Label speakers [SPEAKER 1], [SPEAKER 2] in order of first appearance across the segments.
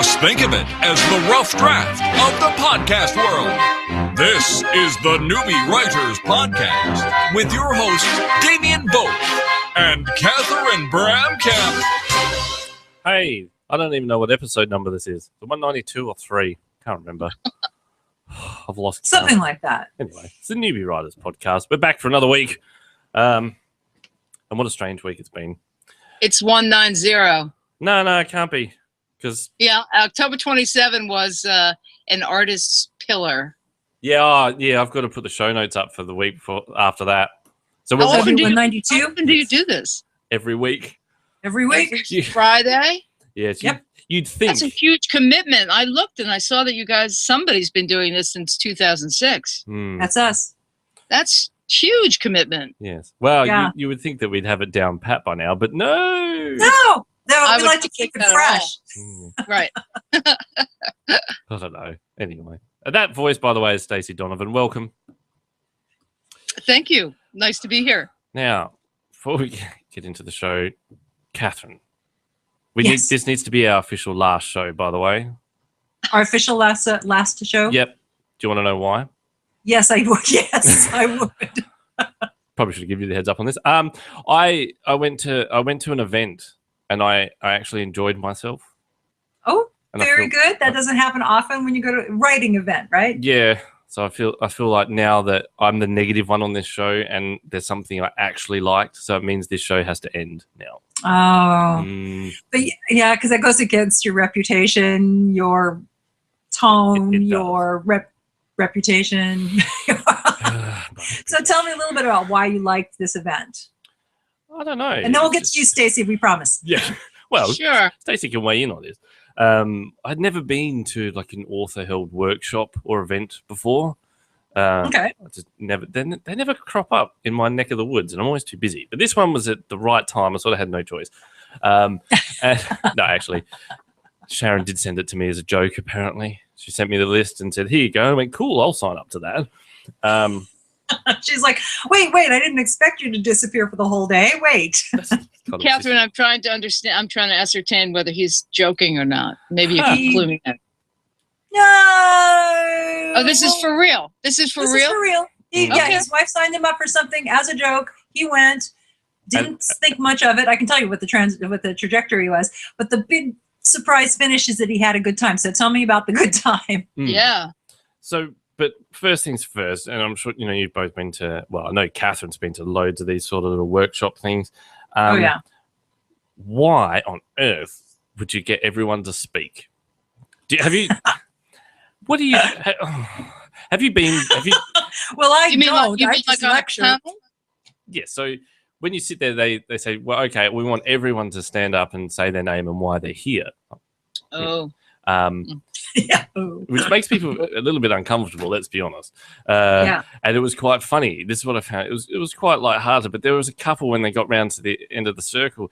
[SPEAKER 1] Just think of it as the rough draft of the podcast world. This is the Newbie Writers Podcast with your hosts, Damien Boat and Catherine Bramkamp.
[SPEAKER 2] Hey, I don't even know what episode number this is. The 192 or 3? Can't remember. I've lost
[SPEAKER 3] something
[SPEAKER 2] count.
[SPEAKER 3] like that.
[SPEAKER 2] Anyway, it's the Newbie Writers Podcast. We're back for another week. And what a strange week it's been.
[SPEAKER 4] It's 190.
[SPEAKER 2] No, it can't be. Because
[SPEAKER 4] October 27 was an artist's pillar.
[SPEAKER 2] yeah, I've got to put the show notes up for the week after that. So we're
[SPEAKER 4] How often do you
[SPEAKER 3] 192?
[SPEAKER 4] How often do you do this?
[SPEAKER 2] every week.
[SPEAKER 3] Every week.
[SPEAKER 4] Every Friday?
[SPEAKER 2] Yes,
[SPEAKER 3] Yep.
[SPEAKER 2] you'd think.
[SPEAKER 4] That's a huge commitment. I looked and I saw that you guys, somebody's been doing this since 2006.
[SPEAKER 3] That's us.
[SPEAKER 4] That's huge commitment.
[SPEAKER 2] Yes. Well,
[SPEAKER 3] Yeah.
[SPEAKER 2] you would think that we'd have it down pat by now, but no.
[SPEAKER 3] No,
[SPEAKER 4] I
[SPEAKER 3] we
[SPEAKER 4] would
[SPEAKER 3] like to
[SPEAKER 4] not
[SPEAKER 3] keep
[SPEAKER 4] think
[SPEAKER 3] it
[SPEAKER 4] that at
[SPEAKER 3] fresh.
[SPEAKER 4] Right.
[SPEAKER 2] I don't know. Anyway, that voice, by the way, is Stacey Donovan. Welcome.
[SPEAKER 4] Thank you. Nice to be here.
[SPEAKER 2] Now, before we get into the show, Catherine,
[SPEAKER 3] Yes.
[SPEAKER 2] this needs to be our official last show, by the way.
[SPEAKER 3] Our official last show.
[SPEAKER 2] Yep. Do you want to know why?
[SPEAKER 3] Yes, I would. Yes, I would.
[SPEAKER 2] Probably should give you the heads up on this. I went to an event and I actually enjoyed myself.
[SPEAKER 3] Oh,
[SPEAKER 2] And I
[SPEAKER 3] very
[SPEAKER 2] feel-
[SPEAKER 3] good. That doesn't happen often when you go to a writing event, right?
[SPEAKER 2] Yeah. So I feel like now that I'm the negative one on this show and there's something I actually liked, so it means this show has to end now.
[SPEAKER 3] Oh,
[SPEAKER 2] Mm,
[SPEAKER 3] but yeah, because that goes against your reputation, your tone,
[SPEAKER 2] It does.
[SPEAKER 3] your reputation. So tell me a little bit about why you liked this event,
[SPEAKER 2] I don't know.
[SPEAKER 3] and then we'll get
[SPEAKER 2] It's
[SPEAKER 3] to you, Stacey. We promise.
[SPEAKER 2] Yeah. Well,
[SPEAKER 4] Sure.
[SPEAKER 2] Stacey can weigh in on this. I'd never been to like an author-held workshop or event before.
[SPEAKER 3] Okay.
[SPEAKER 2] I just never. They never crop up in my neck of the woods, and I'm always too busy. But this one was at the right time. I sort of had no choice. And, no, actually, Sharon did send it to me as a joke. Apparently, she sent me the list and said, "Here you go." I went, "Cool, I'll sign up to that."
[SPEAKER 3] She's like, wait, I didn't expect you to disappear for the whole day. Wait.
[SPEAKER 2] That's kind of
[SPEAKER 4] Catherine, I'm trying to understand. I'm trying to ascertain whether he's joking or not. Maybe you can clue me in.
[SPEAKER 3] No.
[SPEAKER 4] Oh, this is for real. This is for
[SPEAKER 3] This
[SPEAKER 4] real?
[SPEAKER 3] is for real. Yeah,
[SPEAKER 4] Okay.
[SPEAKER 3] his wife signed him up for something as a joke. He went, didn't think much of it. I can tell you what the trajectory was, but the big surprise finish is that he had a good time. So tell me about the good time.
[SPEAKER 4] Yeah.
[SPEAKER 2] So, but first things first, and I'm sure you've both been to. Well, I know Catherine's been to loads of these sort of little workshop things.
[SPEAKER 3] Oh yeah.
[SPEAKER 2] Why on earth would you get everyone to speak? Have you? What do you? Have you been? Have you?
[SPEAKER 3] Well, I
[SPEAKER 4] You mean
[SPEAKER 3] don't.
[SPEAKER 4] like,
[SPEAKER 3] I just
[SPEAKER 4] on a
[SPEAKER 3] lecture.
[SPEAKER 4] panel?
[SPEAKER 2] Yeah. So when you sit there, they say, "Well, okay, we want everyone to stand up and say their name and why they're here."
[SPEAKER 4] Oh.
[SPEAKER 3] Yeah.
[SPEAKER 2] Which makes people a little bit uncomfortable. Let's be honest.
[SPEAKER 3] Yeah.
[SPEAKER 2] And it was quite funny. This is what I found. It was quite lighthearted. But there was a couple when they got round to the end of the circle.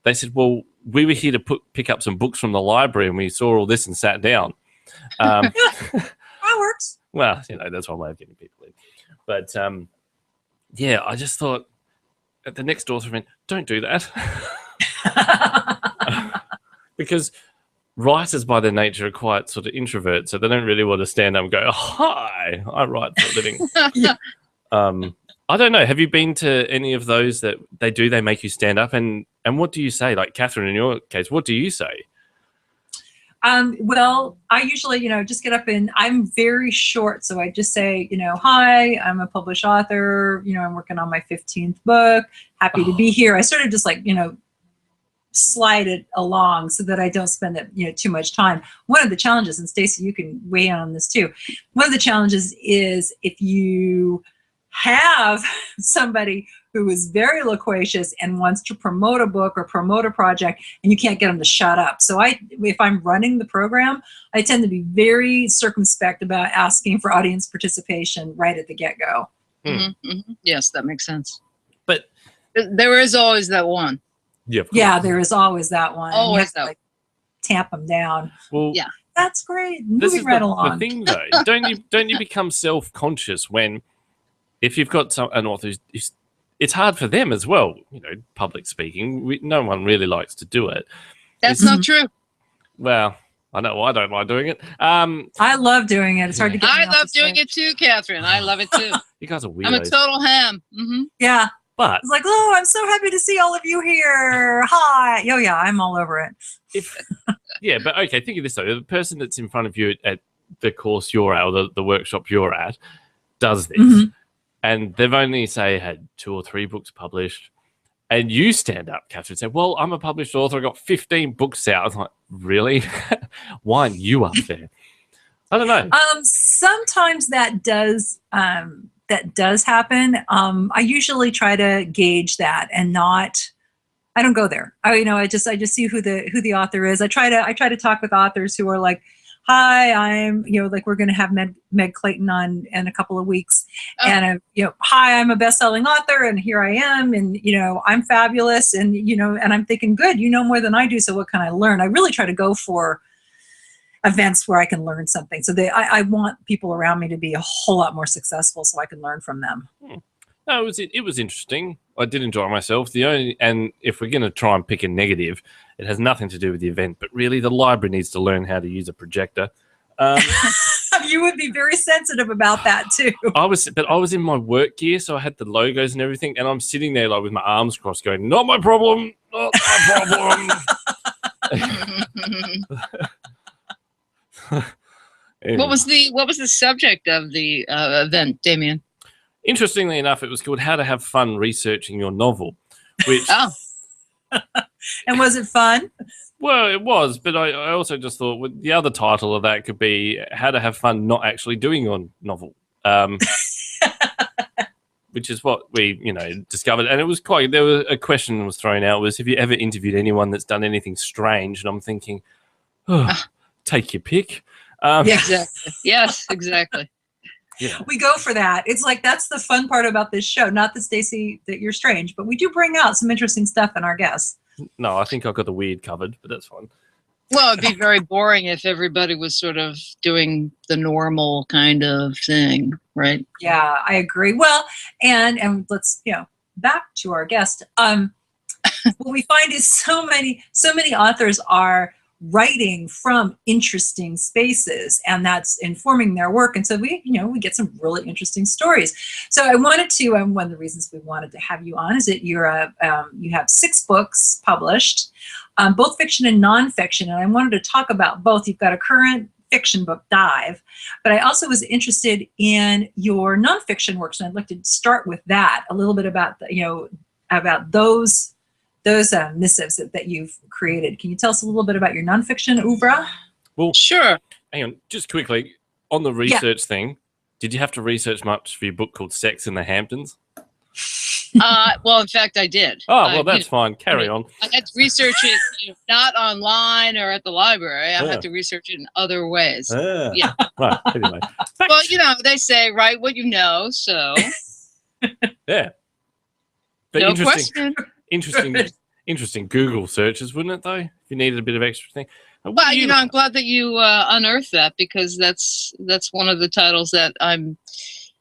[SPEAKER 2] They said, "Well, we were here to pick up some books from the library, and we saw all this and sat down."
[SPEAKER 3] That works.
[SPEAKER 2] Well, that's one way of getting people in. But yeah, I just thought at the next author event, don't do that. Because writers by their nature are quite sort of introverts, so they don't really want to stand up and go, "Hi, I write for a living."
[SPEAKER 3] Yeah.
[SPEAKER 2] I don't know. Have you been to any of those that they make you stand up? And what do you say? Like Catherine, in your case, what do you say?
[SPEAKER 3] Well, I usually, just get up and I'm very short. So I just say, hi, I'm a published author. I'm working on my 15th book. Happy to be here. I sort of just slide it along so that I don't spend it, too much time. One of the challenges, and Stacey, you can weigh in on this too. One of the challenges is if you have somebody who is very loquacious and wants to promote a book or promote a project, and you can't get them to shut up. So if I'm running the program, I tend to be very circumspect about asking for audience participation right at the get-go.
[SPEAKER 4] Mm-hmm, mm-hmm. Yes, that makes sense.
[SPEAKER 2] But
[SPEAKER 4] there is always that one.
[SPEAKER 2] Yeah, of course.
[SPEAKER 3] Yeah, there is always that one.
[SPEAKER 4] Always
[SPEAKER 3] You have to,
[SPEAKER 4] that
[SPEAKER 3] tamp them down.
[SPEAKER 2] Well,
[SPEAKER 4] Yeah.
[SPEAKER 3] That's great.
[SPEAKER 2] this
[SPEAKER 3] Moving
[SPEAKER 2] is
[SPEAKER 3] right
[SPEAKER 2] the
[SPEAKER 3] along.
[SPEAKER 2] thing, though. Don't you become self-conscious when, if you've got an author who's it's hard for them as well, public speaking. No one really likes to do it.
[SPEAKER 4] That's not true.
[SPEAKER 2] Well, I know I don't like doing it.
[SPEAKER 3] I love doing it. It's hard to get.
[SPEAKER 4] I love doing it too, Catherine. I love it too.
[SPEAKER 2] You guys are weirdos.
[SPEAKER 4] I'm a total ham. Mm-hmm.
[SPEAKER 3] Yeah.
[SPEAKER 2] But
[SPEAKER 3] It's like, oh, I'm so happy to see all of you here. Hi. Oh, yeah, I'm all over it.
[SPEAKER 2] yeah, but okay, think of this though. The person that's in front of you at the course you're at, or the workshop you're at, does this.
[SPEAKER 3] Mhm.
[SPEAKER 2] And they've only, say, had 2 or 3 books published. And you stand up, Catherine, and say, well, I'm a published author. I got 15 books out. I was like, really? Why aren't you up there? I don't know.
[SPEAKER 3] Sometimes that does happen. I usually try to gauge that and not. I don't go there. I just see who the author is. I try to talk with authors who are like, hi, I'm like we're going to have Meg Clayton on in a couple of weeks, and hi, I'm a best-selling author, and here I am, and I'm fabulous, and and I'm thinking, good, you know more than I do, so what can I learn? I really try to go for events where I can learn something. So I want people around me to be a whole lot more successful so I can learn from them.
[SPEAKER 2] No, it was interesting. I did enjoy myself. And if we're going to try and pick a negative, it has nothing to do with the event, but really the library needs to learn how to use a projector.
[SPEAKER 3] You would be very sensitive about that too.
[SPEAKER 2] I was in my work gear, so I had the logos and everything, and I'm sitting there like with my arms crossed going, not my problem, not my problem. Anyway.
[SPEAKER 4] What was the subject of the event, Damien?
[SPEAKER 2] Interestingly enough, it was called How to Have Fun Researching Your Novel, which
[SPEAKER 3] And was it fun?
[SPEAKER 2] Well, it was, but I also just thought the other title of that could be How to Have Fun Not Actually Doing Your Novel, which is what we, discovered. And it was there was a question that was thrown out was, have you ever interviewed anyone that's done anything strange? And I'm thinking, take your pick.
[SPEAKER 4] Exactly. Yes, exactly.
[SPEAKER 2] Yeah.
[SPEAKER 3] We go for that. It's like, that's the fun part about this show. Not that, Stacey, that you're strange, but we do bring out some interesting stuff in our guests.
[SPEAKER 2] No, I think I've got the weird covered, but that's fine.
[SPEAKER 4] Well, it'd be very boring if everybody was sort of doing the normal kind of thing, right?
[SPEAKER 3] Yeah, I agree. Well, and let's, back to our guest. What we find is so many authors are writing from interesting spaces, and that's informing their work. And so we get some really interesting stories. So I wanted to, one of the reasons we wanted to have you on is that you have 6 books published, both fiction and nonfiction. And I wanted to talk about both. You've got a current fiction book, Dive, but I also was interested in your nonfiction works, and I'd like to start with that a little bit about about those missives that you've created. Can you tell us a little bit about your nonfiction oeuvre?
[SPEAKER 2] Well,
[SPEAKER 4] sure.
[SPEAKER 2] Hang on, just quickly on the research thing. Did you have to research much for your book called Sex in the Hamptons?
[SPEAKER 4] Well, in fact, I did.
[SPEAKER 2] Oh, well, that's fine. Carry on.
[SPEAKER 4] I had to research it not online or at the library. I had to research it in other ways. Yeah.
[SPEAKER 2] Right. Anyway.
[SPEAKER 4] Well, they say write what you know, so.
[SPEAKER 2] Yeah. But
[SPEAKER 4] no question.
[SPEAKER 2] Interesting Google searches, wouldn't it, though? If you needed a bit of extra thing.
[SPEAKER 4] Well, I'm glad that you unearthed that, because that's one of the titles that I'm,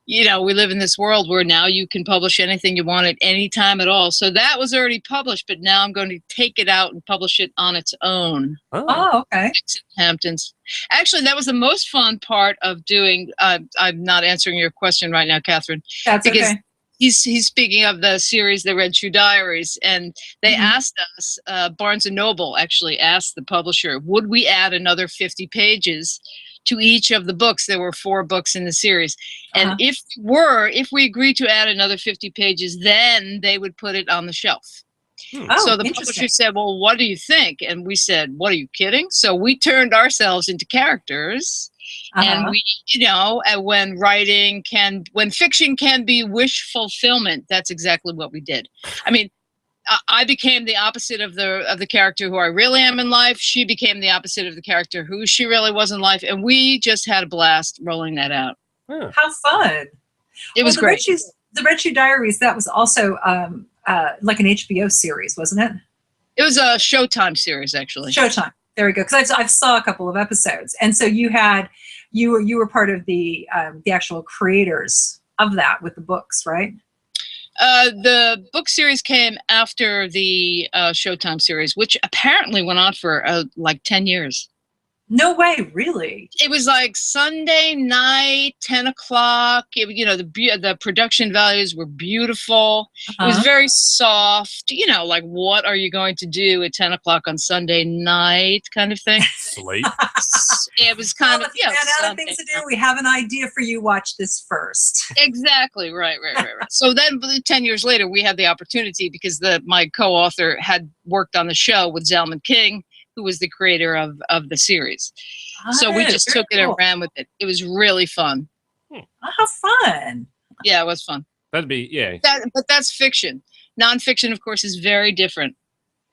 [SPEAKER 4] we live in this world where now you can publish anything you want at any time at all. So that was already published, but now I'm going to take it out and publish it on its own.
[SPEAKER 3] Oh, okay.
[SPEAKER 4] Hamptons. Actually, that was the most fun part of doing. I'm not answering your question right now, Catherine.
[SPEAKER 3] That's
[SPEAKER 4] because
[SPEAKER 3] okay.
[SPEAKER 4] He's speaking of the series, The Red Shoe Diaries, and they asked us, Barnes & Noble actually asked the publisher, would we add another 50 pages to each of the books? There were 4 books in the series. And if we agreed to add another 50 pages, then they would put it on the shelf. So the publisher said, well, what do you think? And we said, what are you kidding? So we turned ourselves into characters. And we, when fiction can be wish fulfillment, that's exactly what we did. I mean, I became the opposite of the character who I really am in life. She became the opposite of the character who she really was in life. And we just had a blast rolling that out.
[SPEAKER 3] How fun.
[SPEAKER 4] It was great.
[SPEAKER 3] The Red Shoe Diaries, that was also like an HBO series, wasn't it?
[SPEAKER 4] It was a Showtime series, actually.
[SPEAKER 3] Showtime. There we go. Because I've saw a couple of episodes, and so you were part of the actual creators of that with the books, right?
[SPEAKER 4] The book series came after the Showtime series, which apparently went on for like 10 years.
[SPEAKER 3] No way, really?
[SPEAKER 4] It was like Sunday night, 10 o'clock. The production values were beautiful. It was very soft. Like, what are you going to do at 10 o'clock on Sunday night kind of thing?
[SPEAKER 2] Sleep.
[SPEAKER 4] It was kind of,
[SPEAKER 3] if you ran out of things to do, we have an idea for you. Watch this first.
[SPEAKER 4] Exactly. Right. So then 10 years later, we had the opportunity because my co-author had worked on the show with Zalman King, who was the creator of the series. So we just took it and ran with it. It was really fun.
[SPEAKER 3] How fun.
[SPEAKER 4] Yeah, it was fun.
[SPEAKER 2] That'd be, yeah.
[SPEAKER 4] But that's fiction. Nonfiction, of course, is very different.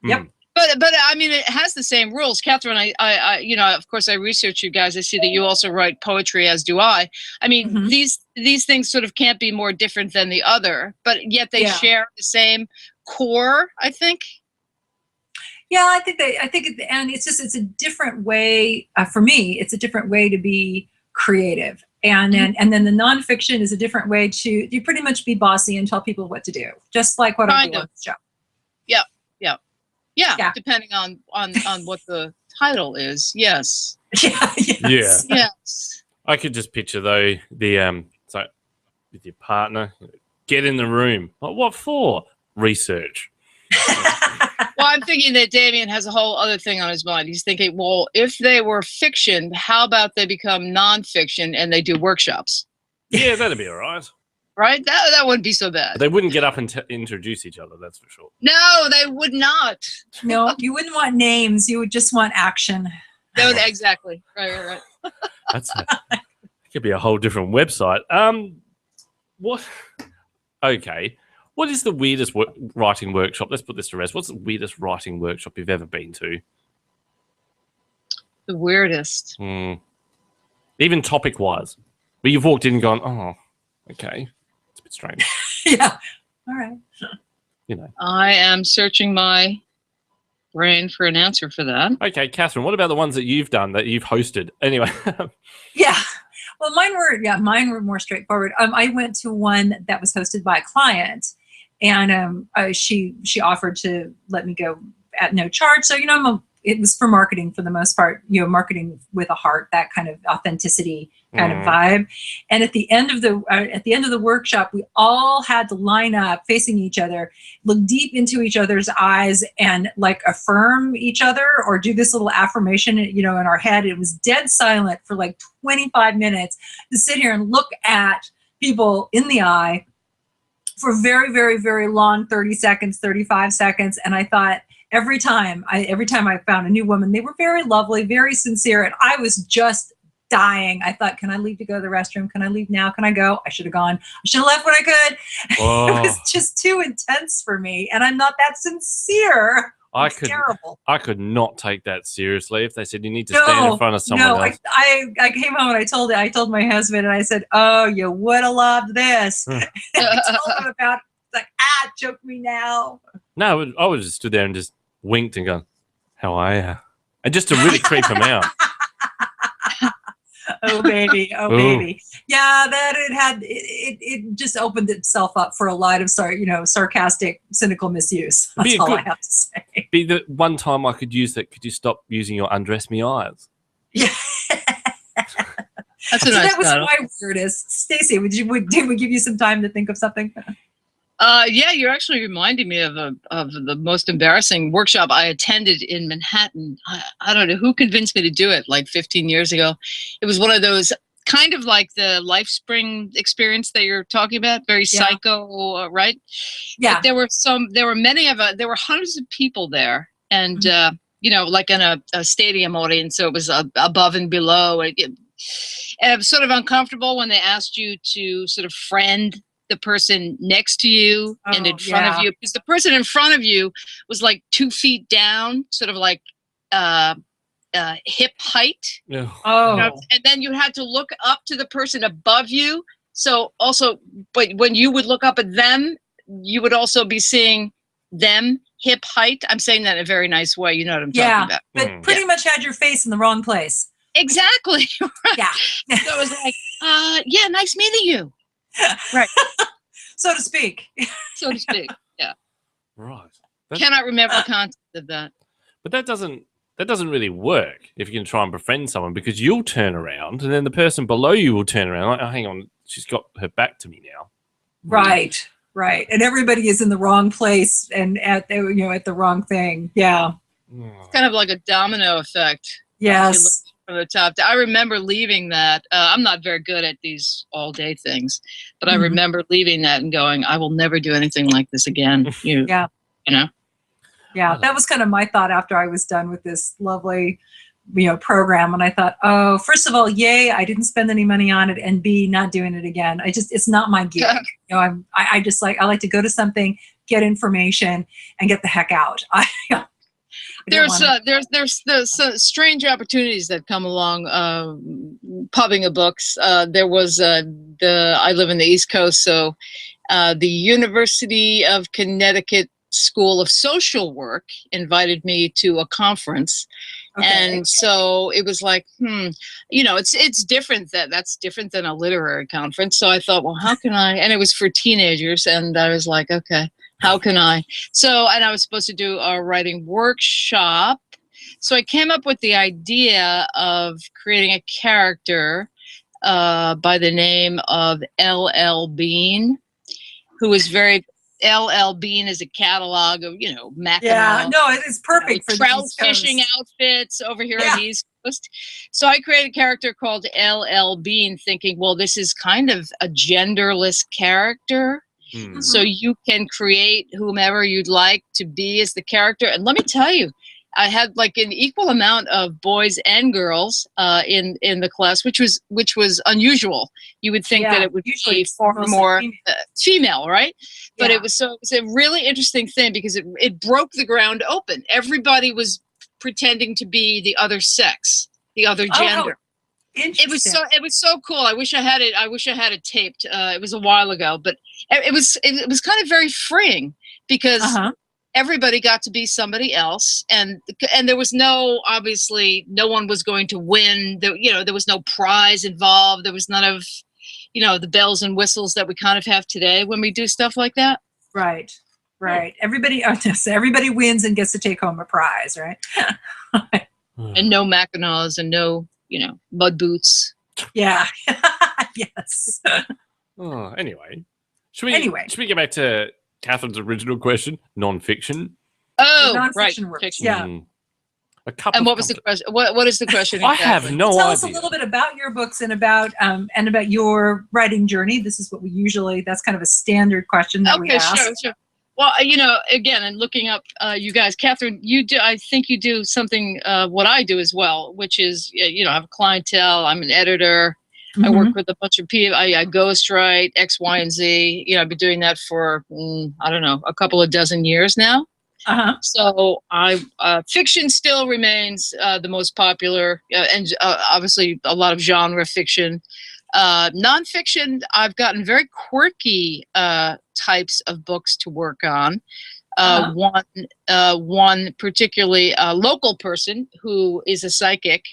[SPEAKER 3] Yep.
[SPEAKER 4] But I mean, it has the same rules. Catherine, I of course, I research you guys. I see that you also write poetry, as do I. I mean, these things sort of can't be more different than the other, but yet they share the same core, I think.
[SPEAKER 3] Yeah, I think and it's a different way for me. It's a different way to be creative, and then the nonfiction is a different way to you pretty much be bossy and tell people what to do, just like what I do on the show.
[SPEAKER 4] Yeah. Depending on what the title is. Yes. Yes.
[SPEAKER 2] I could just picture though so with your partner, get in the room. Like, what for? Research.
[SPEAKER 4] Well, I'm thinking that Damien has a whole other thing on his mind. He's thinking, well, if they were fiction, how about they become nonfiction and they do workshops?
[SPEAKER 2] Yeah, that'd be all right.
[SPEAKER 4] Right? That wouldn't be so bad.
[SPEAKER 2] They wouldn't get up and introduce each other, that's for sure.
[SPEAKER 4] No, they would not.
[SPEAKER 3] No, you wouldn't want names. You would just want action.
[SPEAKER 4] No, exactly. Right.
[SPEAKER 2] That could be a whole different website. What? Okay. What is the weirdest writing workshop? Let's put this to rest. What's the weirdest writing workshop you've ever been to?
[SPEAKER 4] The weirdest.
[SPEAKER 2] Even topic-wise. Where you've walked in and gone, oh, okay. It's a bit strange.
[SPEAKER 3] Yeah. All right.
[SPEAKER 4] I am searching my brain for an answer for that.
[SPEAKER 2] Okay, Catherine, what about the ones that you've done, that you've hosted? Anyway.
[SPEAKER 3] Yeah. Well, mine were more straightforward. I went to one that was hosted by a client, and she offered to let me go at no charge. So it was for marketing for the most part. Marketing with a heart, that kind of authenticity kind of vibe. And at the end of the workshop, we all had to line up facing each other, look deep into each other's eyes, and like affirm each other or do this little affirmation, in our head. It was dead silent for like 25 minutes to sit here and look at people in the eye for very, very, very long, 30 seconds, 35 seconds. And I thought, every time I found a new woman, they were very lovely, very sincere, and I was just dying. I thought, can I leave to go to the restroom? Can I leave now? Can I go? I should have gone. I should have left when I could. It was just too intense for me, and I'm not that sincere. Terrible.
[SPEAKER 2] I could not take that seriously if they said you need to stand in front of someone else.
[SPEAKER 3] I came home and I told my husband, and I said, oh, you would have loved this. And I told him about it. Like, choke me now.
[SPEAKER 2] No, I would just stood there and just winked and gone, how are you? And just to really creep him out.
[SPEAKER 3] Oh baby. Yeah, that it just opened itself up for a lot of sarcastic, cynical misuse. That's all I have to say.
[SPEAKER 2] Be the one time I could use that. Could you stop using your undress me eyes?
[SPEAKER 3] Yeah.
[SPEAKER 4] That's a nice
[SPEAKER 3] that was
[SPEAKER 4] title.
[SPEAKER 3] my weirdest. Stacey, did we give you some time to think of something?
[SPEAKER 4] Yeah, you're actually reminding me of the most embarrassing workshop I attended in Manhattan. I don't know who convinced me to do it, like 15 years ago. It was one of those kind of like the LifeSpring experience that you're talking about, very psycho, right?
[SPEAKER 3] Yeah.
[SPEAKER 4] But there were hundreds of people there, and like in a stadium audience, so it was above and below. And it was sort of uncomfortable when they asked you to sort of friend the person next to you and in front of you, because the person in front of you was like 2 feet down, sort of like hip height.
[SPEAKER 2] Yeah.
[SPEAKER 4] And then you had to look up to the person above you. So also, but when you would look up at them, you would also be seeing them hip height. I'm saying that in a very nice way. You know what I'm talking about.
[SPEAKER 3] But pretty much had your face in the wrong place.
[SPEAKER 4] Exactly. Right.
[SPEAKER 3] Yeah.
[SPEAKER 4] So it was like, nice meeting you. Right.
[SPEAKER 3] So to speak.
[SPEAKER 4] Yeah.
[SPEAKER 2] Right.
[SPEAKER 4] Cannot remember the concept of that.
[SPEAKER 2] But that doesn't that doesn't really work if you can try and befriend someone, because you'll turn around and then the person below you will turn around like, oh, hang on, she's got her back to me now.
[SPEAKER 3] Right. And everybody is in the wrong place and at the wrong thing. Yeah.
[SPEAKER 4] It's kind of like a domino effect.
[SPEAKER 3] Yes.
[SPEAKER 4] From the top. I remember leaving that. I'm not very good at these all day things, but I remember leaving that and going, I will never do anything like this again.
[SPEAKER 3] Yeah.
[SPEAKER 4] You know?
[SPEAKER 3] Yeah. That was kind of my thought after I was done with this lovely, program. And I thought, oh, first of all, yay, I didn't spend any money on it. And B, not doing it again. It's not my gig. I like to go to something, get information and get the heck out. There's
[SPEAKER 4] strange opportunities that come along pubbing of books. There was I live in the East Coast, so the University of Connecticut School of Social Work invited me to a conference. Okay. And so it was like, it's different. That's different than a literary conference. So I thought, well, how can I? And it was for teenagers, and I was like, okay. How can I? So, and I was supposed to do a writing workshop. So I came up with the idea of creating a character by the name of L.L. Bean, who is L.L. Bean is a catalog of, Mackinac.
[SPEAKER 3] Yeah, no, it's perfect for
[SPEAKER 4] trout fishing outfits over here on the East Coast. So I created a character called L.L. Bean, thinking, well, this is kind of a genderless character. So you can create whomever you'd like to be as the character. And let me tell you, I had like an equal amount of boys and girls in the class, which was unusual. You would think that it would be far more female, right? But it was a really interesting thing because it broke the ground open. Everybody was pretending to be the other sex, the other gender. It was so cool. I wish I had it. I wish I had it taped. It was a while ago, but it was kind of very freeing because everybody got to be somebody else, and there was obviously no one was going to win. There was no prize involved. There was none of the bells and whistles that we kind of have today when we do stuff like that.
[SPEAKER 3] Right. Everybody wins and gets to take home a prize, right?
[SPEAKER 4] And no Mackinacs and no mud boots.
[SPEAKER 3] Yeah. Yes.
[SPEAKER 2] Oh, anyway. Should we get back to Catherine's original question? Nonfiction?
[SPEAKER 3] Oh,
[SPEAKER 4] right.
[SPEAKER 3] Fiction. Yeah.
[SPEAKER 4] And what was the question? What is the question?
[SPEAKER 2] I have no idea.
[SPEAKER 3] Tell us a little bit about your books and about your writing journey. This is what that's kind of a standard question that we ask.
[SPEAKER 4] Sure. Well, again, and looking up you guys, Catherine, I think you do something, what I do as well, which is, I have a clientele. I'm an editor. I work with a bunch of people. I ghostwrite X, Y, and Z. I've been doing that for, I don't know, a couple of dozen years now. So fiction still remains the most popular, and obviously a lot of genre fiction. Nonfiction, I've gotten very quirky types of books to work on. One particularly a local person who is a psychic,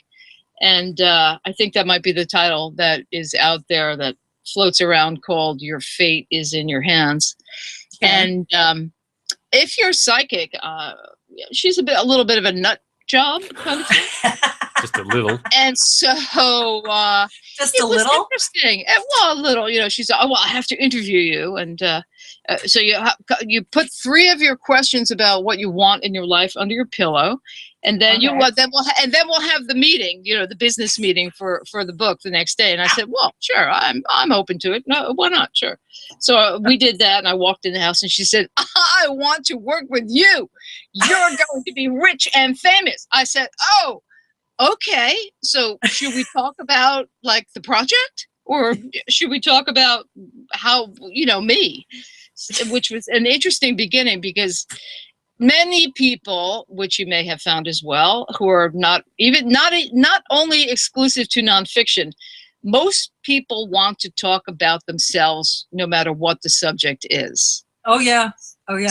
[SPEAKER 4] and I think that might be the title that is out there that floats around, called "Your Fate Is in Your Hands." Okay. And if you're psychic, she's a little bit of a nut job kind of thing.
[SPEAKER 2] Just a little.
[SPEAKER 4] And so
[SPEAKER 3] just a little
[SPEAKER 4] interesting. Well, a little, she's, I have to interview you. And so you put 3 of your questions about what you want in your life under your pillow. And then we'll have the meeting, the business meeting for the book the next day. And I said, well, sure, I'm open to it. No, why not? Sure. So we did that, and I walked in the house, and she said, I want to work with you. You're going to be rich and famous. I said, oh, okay. So should we talk about like the project, or should we talk about how, me, which was an interesting beginning, because many people, which you may have found as well, who are not only exclusive to nonfiction, most people want to talk about themselves no matter what the subject is.
[SPEAKER 3] Oh, yeah.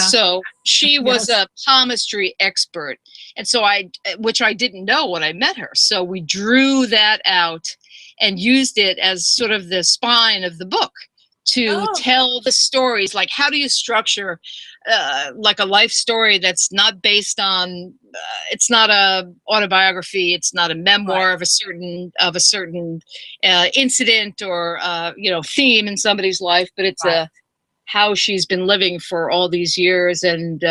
[SPEAKER 4] So she was a palmistry expert. And so which I didn't know when I met her. So we drew that out and used it as sort of the spine of the book to tell the stories. Like, how do you structure like a life story that's not based on it's not a autobiography, it's not a memoir of a certain incident or theme in somebody's life, but it's how she's been living for all these years. And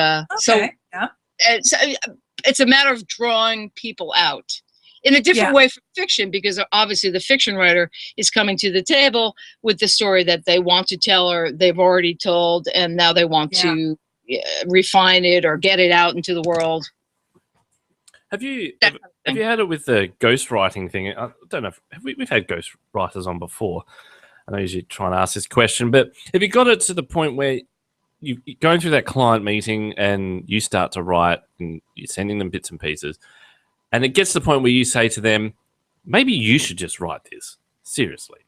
[SPEAKER 4] it's a matter of drawing people out in a different way from fiction, because obviously the fiction writer is coming to the table with the story that they want to tell or they've already told, and now they want to refine it or get it out into the world.
[SPEAKER 2] Have you had it with the ghostwriting thing? I don't know. We've had ghostwriters on before. I know you're usually trying to ask this question, but have you got it to the point where you're going through that client meeting and you start to write and you're sending them bits and pieces, and it gets to the point where you say to them, maybe you should just write this, seriously?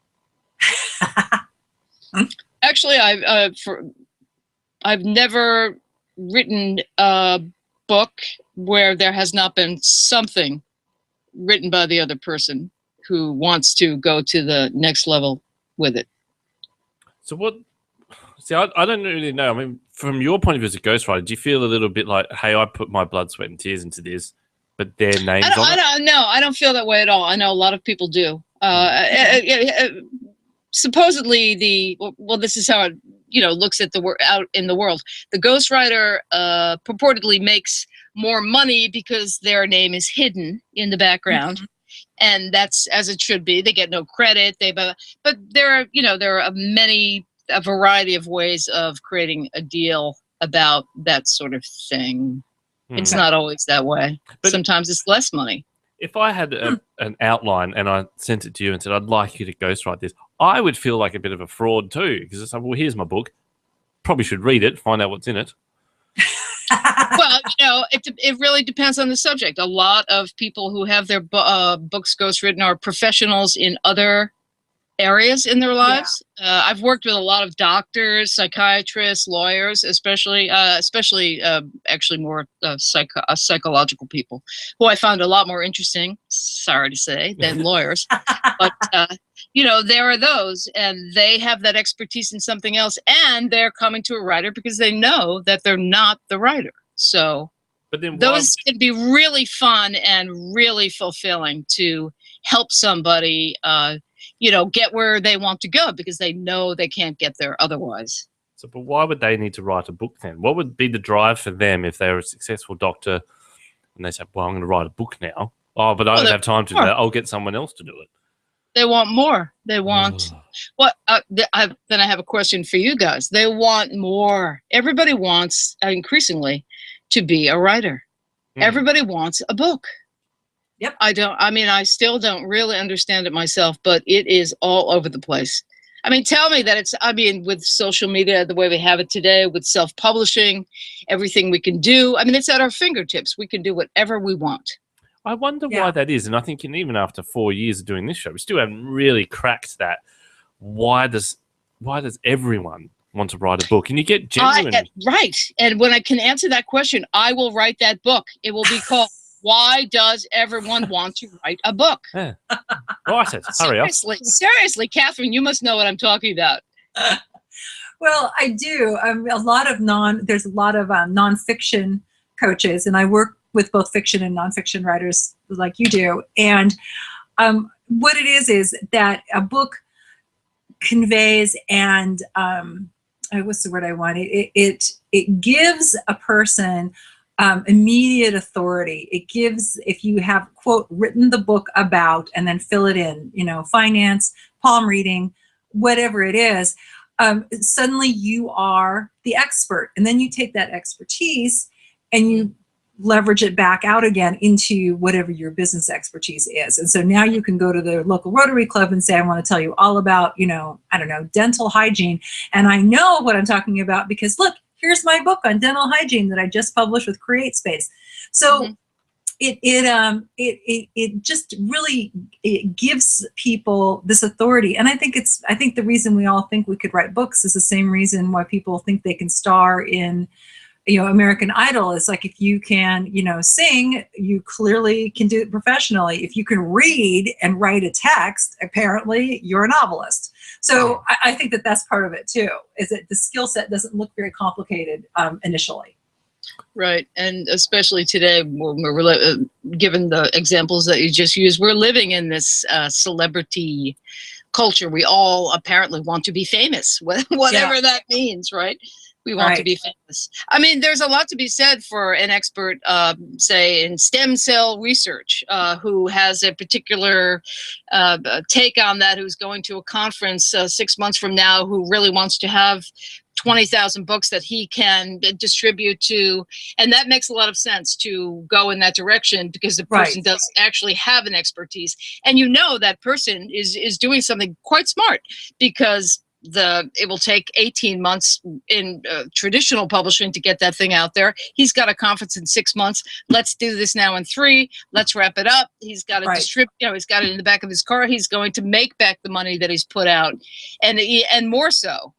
[SPEAKER 4] Actually, I've never written a book where there has not been something written by the other person who wants to go to the next level with it.
[SPEAKER 2] So what? See, I don't really know. I mean, from your point of view as a ghostwriter, do you feel a little bit like, hey, I put my blood, sweat, and tears into this, but their names on it?
[SPEAKER 4] No, I don't feel that way at all. I know a lot of people do. Supposedly, this is how it looks at the out in the world. The ghostwriter purportedly makes more money because their name is hidden in the background. Mm-hmm. And that's as it should be. They get no credit. But there are a variety of ways of creating a deal about that sort of thing. It's not always that way. But sometimes it's less money.
[SPEAKER 2] If I had an outline and I sent it to you and said, I'd like you to ghostwrite this, I would feel like a bit of a fraud too, because it's like, well, here's my book. Probably should read it, find out what's in it.
[SPEAKER 4] Well, it really depends on the subject. A lot of people who have their books ghostwritten are professionals in other areas in their lives. I've worked with a lot of doctors, psychiatrists, lawyers, especially actually more psychological people, who I found a lot more interesting, sorry to say, than lawyers. But there are those, and they have that expertise in something else, and they're coming to a writer because they know that they're not the writer. So but then those can be really fun and really fulfilling to help somebody get where they want to go, because they know they can't get there otherwise.
[SPEAKER 2] So, but why would they need to write a book then? What would be the drive for them if they were a successful doctor and they said, well, I'm going to write a book now. Oh, but I don't have time to do that. I'll get someone else to do it.
[SPEAKER 4] They want more. They want what? Then I have a question for you guys. They want more. Everybody wants increasingly to be a writer. Everybody wants a book. Yep. I still don't really understand it myself, but it is all over the place. I mean, tell me that with social media, the way we have it today, with self-publishing, everything we can do. I mean, it's at our fingertips. We can do whatever we want.
[SPEAKER 2] I wonder why that is. And I think even after 4 years of doing this show, we still haven't really cracked that. Why does everyone want to write a book? And you get genuine.
[SPEAKER 4] Right. And when I can answer that question, I will write that book. It will be called Why Does Everyone Want to Write a Book?
[SPEAKER 2] Yeah. Write it. Hurry up.
[SPEAKER 4] Seriously, Catherine, you must know what I'm talking about.
[SPEAKER 3] Well, I do. There's a lot of nonfiction coaches, and I work with both fiction and nonfiction writers like you do. And what it is that a book conveys and what's the word I want? It gives a person immediate authority. It gives, if you have, quote, written the book about, and then fill it in, finance, palm reading, whatever it is, suddenly you are the expert. And then you take that expertise and you leverage it back out again into whatever your business expertise is. And so now you can go to the local Rotary Club and say, I want to tell you all about, dental hygiene. And I know what I'm talking about because look, here's my book on dental hygiene that I just published with Create Space. So it just really gives people this authority. And I think the reason we all think we could write books is the same reason why people think they can star in American Idol is like, if you can, sing, you clearly can do it professionally. If you can read and write a text, apparently you're a novelist. So I think that that's part of it too, is that the skill set doesn't look very complicated initially.
[SPEAKER 4] Right. And especially today, given the examples that you just used, we're living in this celebrity culture. We all apparently want to be famous, whatever that means, right? We want to be famous. I mean, there's a lot to be said for an expert, say, in stem cell research, who has a particular take on that, who's going to a conference 6 months from now, who really wants to have 20,000 books that he can distribute to. And that makes a lot of sense to go in that direction, because the person does actually have an expertise. And that person is doing something quite smart, because it will take 18 months in traditional publishing to get that thing out there. He's got a conference in 6 months. Let's do this now in 3. Let's wrap it up. He's got to distribute, he's got it in the back of his car. He's going to make back the money that he's put out, and more so.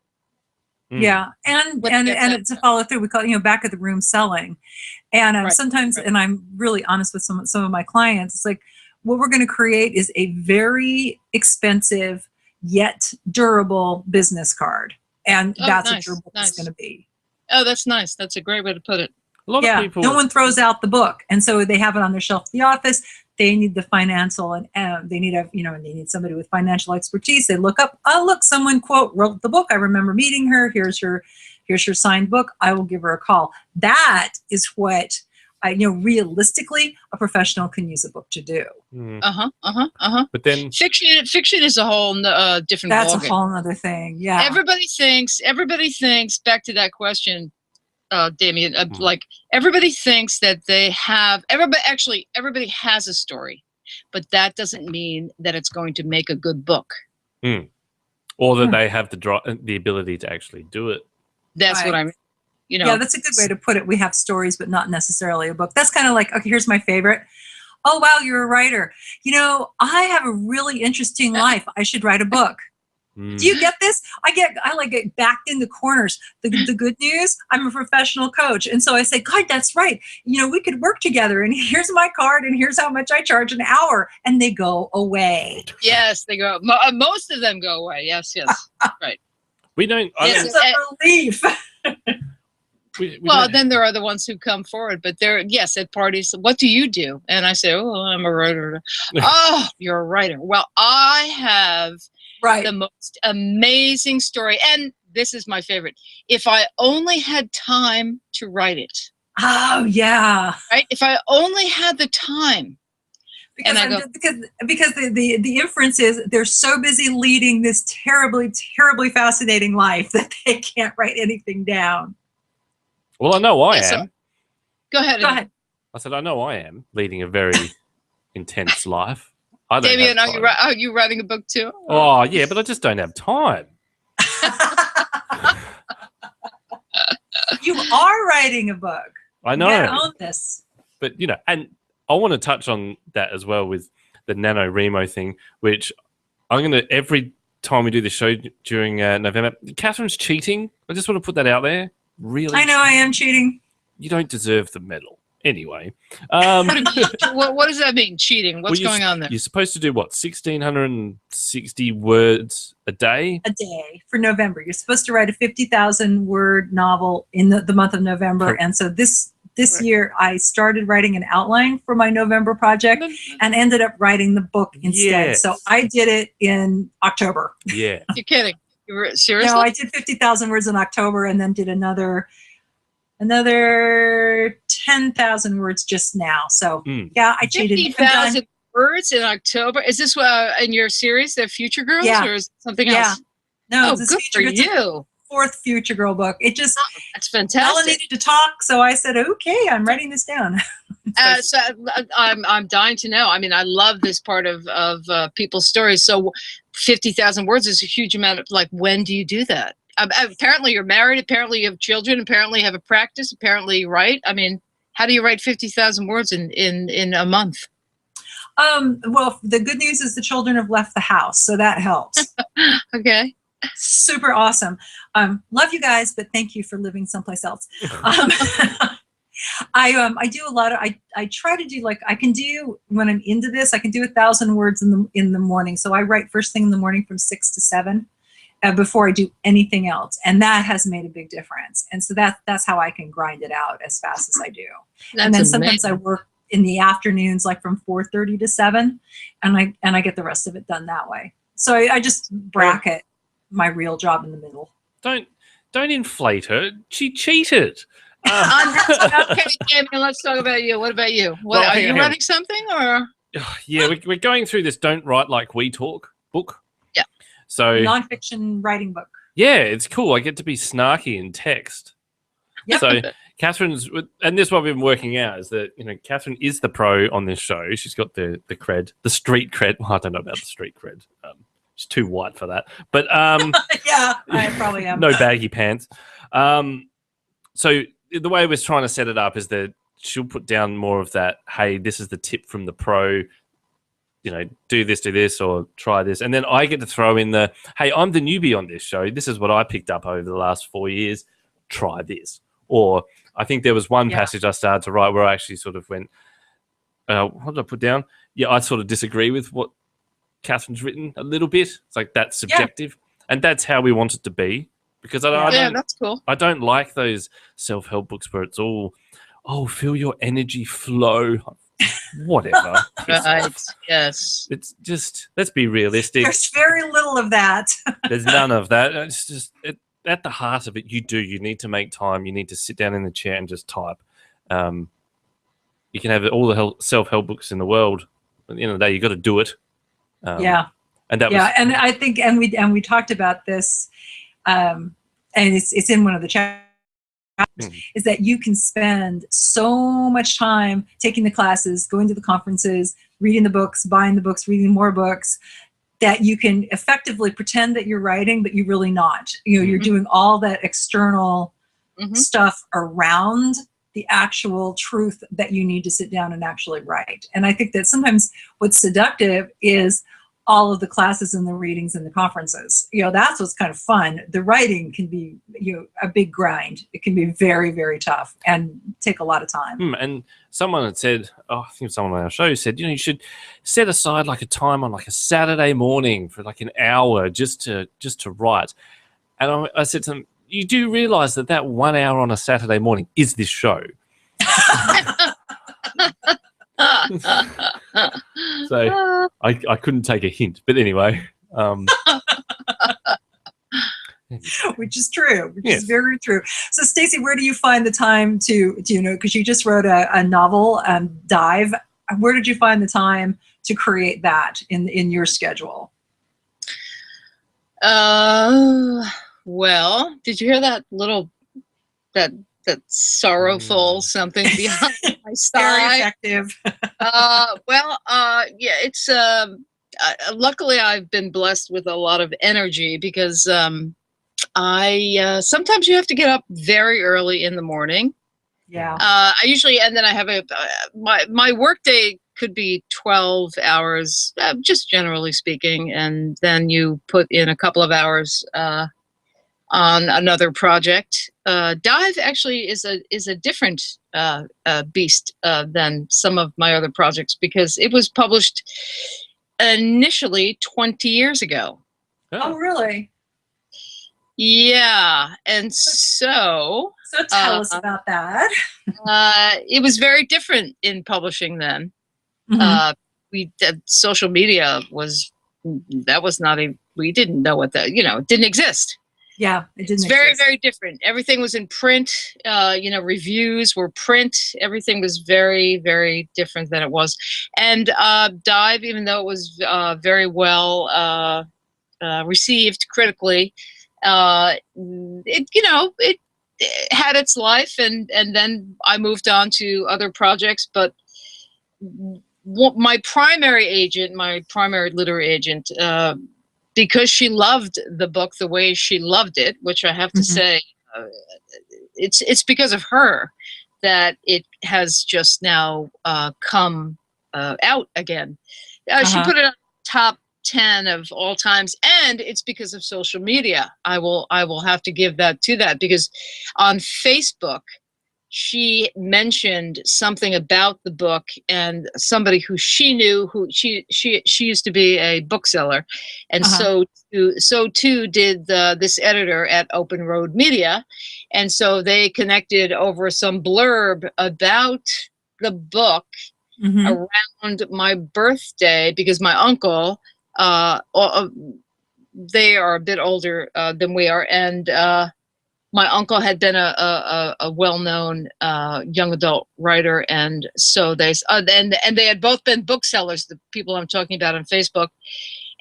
[SPEAKER 3] Yeah. And it's a follow through. We call it, back of the room selling. And sometimes, and I'm really honest with some of my clients, it's like, what we're going to create is a very expensive yet durable business card. And that's what your book is going to be.
[SPEAKER 4] Oh, that's nice. That's a great way to put it.
[SPEAKER 2] A lot of people.
[SPEAKER 3] No one throws out the book. And so they have it on their shelf at the office. They need the financial and they need they need somebody with financial expertise. They look up, someone wrote the book. I remember meeting her. Here's her signed book. I will give her a call. That is what realistically a professional can use a book to do.
[SPEAKER 2] But then
[SPEAKER 4] fiction is a whole different.
[SPEAKER 3] That's
[SPEAKER 4] ballgame.
[SPEAKER 3] A whole other thing. Yeah.
[SPEAKER 4] Everybody thinks. Back to that question, Damien. Like, everybody thinks that they have. Everybody has a story, but that doesn't mean that it's going to make a good book.
[SPEAKER 2] Or that they have the ability to actually do it.
[SPEAKER 4] That's what I mean.
[SPEAKER 3] Yeah, that's a good way to put it. We have stories, but not necessarily a book. That's kind of like, okay, here's my favorite. Oh, wow, you're a writer. I have a really interesting life. I should write a book. Do you get this? I get backed into corners. The good news, I'm a professional coach. And so I say, God, that's right. We could work together, and here's my card, and here's how much I charge an hour. And they go away.
[SPEAKER 4] Yes, they go. Most of them go away. Yes. Right.
[SPEAKER 2] We don't.
[SPEAKER 3] It's a relief.
[SPEAKER 4] Then there are the ones who come forward, but at parties, what do you do? And I say, oh, I'm a writer. Oh, you're a writer. Well, I have the most amazing story. And this is my favorite. If I only had time to write it.
[SPEAKER 3] Oh, yeah.
[SPEAKER 4] Right? If I only had the time.
[SPEAKER 3] Because the inference is they're so busy leading this terribly, terribly fascinating life that they can't write anything down.
[SPEAKER 2] Well, I know I am.
[SPEAKER 4] So, go ahead.
[SPEAKER 2] I said, I know I am leading a very intense life.
[SPEAKER 4] Damien, are you writing a book too?
[SPEAKER 2] Oh, yeah, but I just don't have time.
[SPEAKER 3] You are writing a book.
[SPEAKER 2] I know.
[SPEAKER 3] You own this.
[SPEAKER 2] But, and I want to touch on that as well with the NaNoWriMo thing, which I'm going to, every time we do the show during November, Catherine's cheating. I just want to put that out there. Really?
[SPEAKER 3] I know I am cheating.
[SPEAKER 2] You don't deserve the medal. Anyway.
[SPEAKER 4] What does that mean, cheating? What's going on there?
[SPEAKER 2] You're supposed to do, 1,660 words a day?
[SPEAKER 3] A day for November. You're supposed to write a 50,000-word novel in the month of November. And so this year, I started writing an outline for my November project and ended up writing the book instead. Yes. So I did it in October.
[SPEAKER 2] Yeah.
[SPEAKER 4] You're kidding. Seriously?
[SPEAKER 3] No, I did 50,000 words in October and then did another 10,000 words just now. So yeah, I cheated.
[SPEAKER 4] 50,000 words in October. Is this in your series, The Future Girls, or is it something else?
[SPEAKER 3] No,
[SPEAKER 4] good for you.
[SPEAKER 3] Fourth Future Girl book. It just
[SPEAKER 4] that's fantastic.
[SPEAKER 3] Ella needed to talk, so I said, "Okay, I'm writing this down."
[SPEAKER 4] So I'm dying to know. I mean, I love this part of people's stories. So 50,000 words is a huge amount of, when do you do that? Apparently you're married. Apparently you have children. Apparently you have a practice. Apparently you write. I mean, how do you write 50,000 words in a month?
[SPEAKER 3] Well, the good news is the children have left the house, so that helps.
[SPEAKER 4] Okay.
[SPEAKER 3] Super awesome. Love you guys, but thank you for living someplace else. I do a lot of, I try to do, like, I can do, when I'm into this, I can do 1,000 words in the morning. So I write first thing in the morning from 6 to 7 before I do anything else. And that has made a big difference. And so that's how I can grind it out as fast as I do. And then sometimes I work in the afternoons, like from 4:30 to 7, and I get the rest of it done that way. So I just bracket my real job in the middle.
[SPEAKER 2] Don't inflate her. She cheated.
[SPEAKER 4] Okay, Jamie, let's talk about you. What about you? Are you writing something, or?
[SPEAKER 2] Yeah, we're going through this "Don't Write Like We Talk" book.
[SPEAKER 3] Yeah.
[SPEAKER 2] So
[SPEAKER 3] nonfiction writing book.
[SPEAKER 2] Yeah, it's cool. I get to be snarky in text.
[SPEAKER 3] Yep.
[SPEAKER 2] So Catherine's, and this is what we've been working out, is that, you know, Catherine is the pro on this show. She's got the cred, the street cred. Well, I don't know about the street cred. She's too white for that. But
[SPEAKER 3] yeah, I probably am.
[SPEAKER 2] No baggy pants. So the way we're trying to set it up is that she'll put down more of that, hey, this is the tip from the pro, you know, do this, or try this. And then I get to throw in the, hey, I'm the newbie on this show. This is what I picked up over the last 4 years. Try this. Or I think there was one passage I started to write where I actually sort of went, what did I put down? Yeah, I sort of disagree with what Catherine's written a little bit. It's like, that's subjective. Yeah. And that's how we want it to be. Because
[SPEAKER 4] that's cool.
[SPEAKER 2] I don't like those self-help books where it's all, feel your energy flow. Whatever.
[SPEAKER 4] Right. Yes.
[SPEAKER 2] It's just, let's be realistic.
[SPEAKER 3] There's very little of that.
[SPEAKER 2] There's none of that. It's just, at the heart of it, you need to make time. You need to sit down in the chair and just type. You can have all the self-help books in the world. At the end of the day, you got to do it.
[SPEAKER 3] And
[SPEAKER 2] that
[SPEAKER 3] and I think, and we talked about this, and it's in one of the chapters, is that you can spend so much time taking the classes, going to the conferences, reading the books, buying the books, reading more books, that you can effectively pretend that you're writing, but you're really not. You know, you're doing all that external stuff around the actual truth that you need to sit down and actually write. And I think that sometimes what's seductive is all of the classes and the readings and the conferences. You know, that's what's kind of fun. The writing can be, you know, a big grind. It can be very, very tough and take a lot of time.
[SPEAKER 2] And someone had said, I think someone on our show said, you know, you should set aside like a time on like a Saturday morning for like an hour just to write. And I said to them, you do realize that 1 hour on a Saturday morning is this show. So I couldn't take a hint, but anyway,
[SPEAKER 3] which is true, which is very true. So Stacey, where do you find the time to you know, because you just wrote a novel, Dive, where did you find the time to create that in your schedule?
[SPEAKER 4] Well, did you hear that little, that sorrowful something behind my sigh?
[SPEAKER 3] Very effective.
[SPEAKER 4] Yeah, it's luckily I've been blessed with a lot of energy, because I sometimes you have to get up very early in the morning.
[SPEAKER 3] Yeah.
[SPEAKER 4] I usually, and then I have my work day could be 12 hours, just generally speaking, and then you put in a couple of hours on another project. Dive actually is a different beast than some of my other projects, because it was published initially 20 years ago.
[SPEAKER 3] Oh, really?
[SPEAKER 4] Yeah, and so
[SPEAKER 3] tell us about that.
[SPEAKER 4] It was very different in publishing then. Social media was not a, we didn't know what that, it didn't exist.
[SPEAKER 3] Yeah, it didn't.
[SPEAKER 4] It's very, very different. Everything was in print. Reviews were print. Everything was very, very different than it was. And Dive, even though it was very well received critically, it had its life, and then I moved on to other projects. But my primary literary agent, because she loved the book the way she loved it, which I have to say, it's because of her that it has just now come out again. She put it on top 10 of all times, and it's because of social media. I will have to give that to that, because on Facebook she mentioned something about the book, and somebody who she knew, who she used to be a bookseller, and so too did this editor at Open Road Media, and so they connected over some blurb about the book around my birthday, because my uncle, they are a bit older than we are, and my uncle had been a well-known young adult writer, and so they they had both been booksellers, the people I'm talking about on Facebook,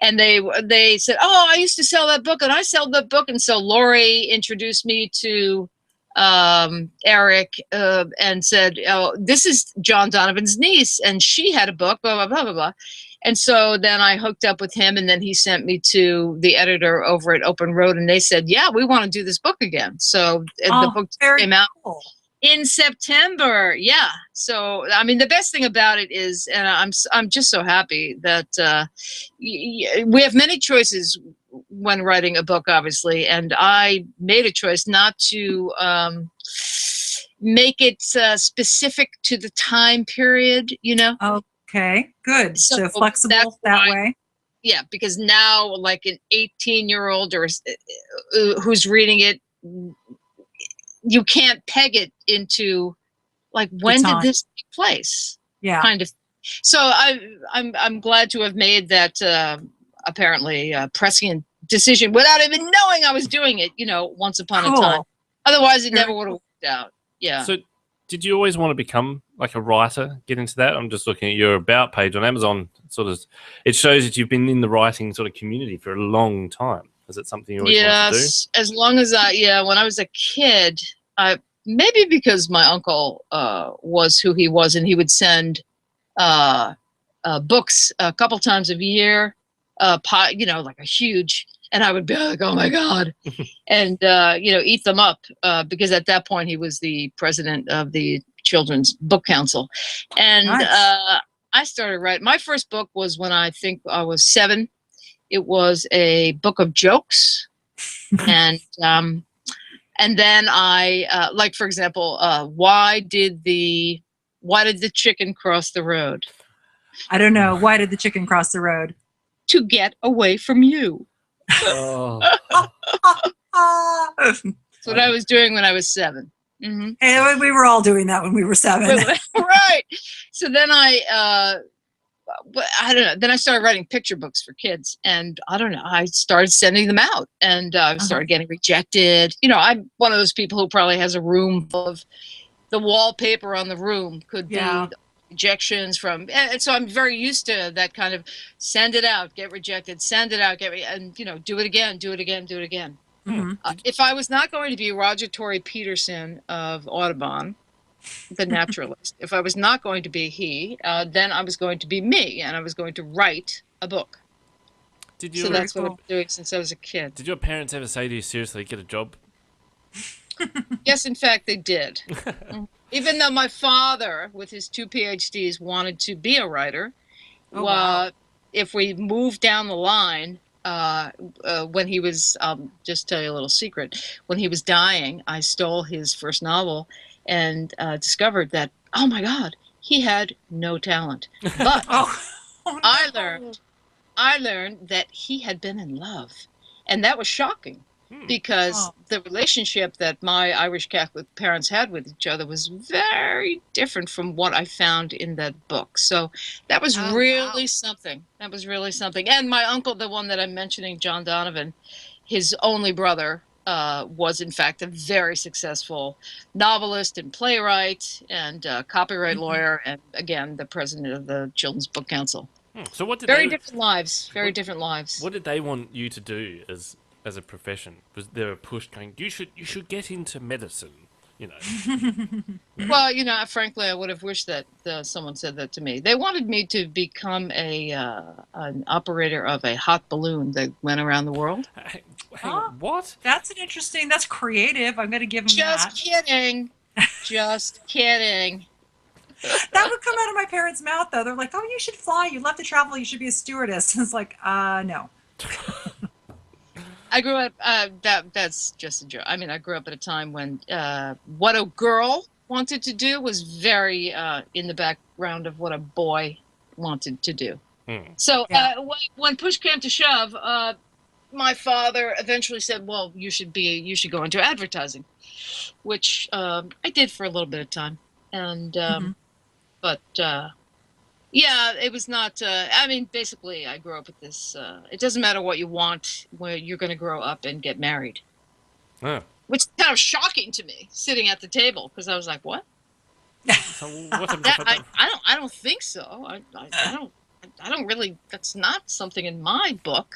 [SPEAKER 4] and they said, "Oh, I used to sell that book, and I sell that book," and so Lori introduced me to Eric and said, "Oh, this is John Donovan's niece, and she had a book, blah blah blah blah blah." And so then I hooked up with him, and then he sent me to the editor over at Open Road, and they said, "Yeah, we want to do this book again." So the book came out in September. Yeah. So I mean, the best thing about it is, and I'm just so happy that we have many choices when writing a book, obviously, and I made a choice not to make it specific to the time period, you know.
[SPEAKER 3] Okay, good. So flexible that way.
[SPEAKER 4] Yeah, because now, like an 18-year-old or who's reading it, you can't peg it into like, when did this take place? Yeah, kind of. So I'm glad to have made that apparently prescient decision without even knowing I was doing it. You know, once upon a time. Otherwise, it never would have worked out. Yeah.
[SPEAKER 2] So, did you always want to become like a writer? Get into that? I'm just looking at your about page on Amazon. It shows that you've been in the writing sort of community for a long time. Is it something you always wanted to do?
[SPEAKER 4] Yes, as long as when I was a kid, maybe because my uncle was who he was, and he would send books a couple times a year, you know, like a huge, and I would be like, oh my God, and you know, eat them up, because at that point he was the president of the Children's Book Council, and I started writing. My first book was when I think I was 7. It was a book of jokes, and then I like, for example, why did the chicken cross the road?
[SPEAKER 3] I don't know. Why did the chicken cross the road?
[SPEAKER 4] To get away from you.
[SPEAKER 2] Oh.
[SPEAKER 4] That's what I was doing when I was 7. Mm-hmm.
[SPEAKER 3] Hey, we were all doing that when we were 7.
[SPEAKER 4] Right. So then I don't know. Then I started writing picture books for kids, and I don't know. I started sending them out, and I started getting rejected. You know, I'm one of those people who probably has a room full of the wallpaper on the room could be rejections from, and so I'm very used to that kind of send it out, get rejected, send it out, and you know, do it again, do it again, do it again. Mm-hmm. If I was not going to be Roger Tory Peterson of Audubon, the naturalist, if I was not going to be he, then I was going to be me, and I was going to write a book. So that's what I've been doing since I was a kid.
[SPEAKER 2] Did your parents ever say to you, seriously, get a job?
[SPEAKER 4] Yes, in fact, they did. Even though my father, with his 2 PhDs, wanted to be a writer, if we moved down the line, when he was, just tell you a little secret, when he was dying, I stole his first novel and discovered that, oh my God, he had no talent. But I learned that he had been in love, and that was shocking. Because the relationship that my Irish Catholic parents had with each other was very different from what I found in that book. So that was really something. That was really something. And my uncle, the one that I'm mentioning, John Donovan, his only brother, was in fact a very successful novelist and playwright and copyright lawyer, and again, the president of the Children's Book Council.
[SPEAKER 2] So what did
[SPEAKER 4] different lives. Very different lives.
[SPEAKER 2] What did they want you to do as a profession? Was there a push going, you should get into medicine, you know?
[SPEAKER 4] Well, you know, frankly, I would have wished that someone said that to me. They wanted me to become an operator of a hot balloon that went around the world.
[SPEAKER 2] Hang on, what?
[SPEAKER 3] That's creative. I'm going to give them
[SPEAKER 4] Just kidding. Just kidding.
[SPEAKER 3] That would come out of my parents' mouth, though. They're like, "Oh, you should fly. You love to travel. You should be a stewardess." It's like, no.
[SPEAKER 4] I grew up. That's just a joke. I mean, I grew up at a time when what a girl wanted to do was very in the background of what a boy wanted to do. So when push came to shove, my father eventually said, "Well, you should go into advertising," which I did for a little bit of time, and but yeah, it was not. I mean, basically, I grew up with this. It doesn't matter what you want, where you're going to grow up and get married.
[SPEAKER 2] Oh.
[SPEAKER 4] Which is kind of shocking to me, sitting at the table, because I was like, "What?
[SPEAKER 2] So what's
[SPEAKER 4] I don't think so. I don't really. That's not something in my book."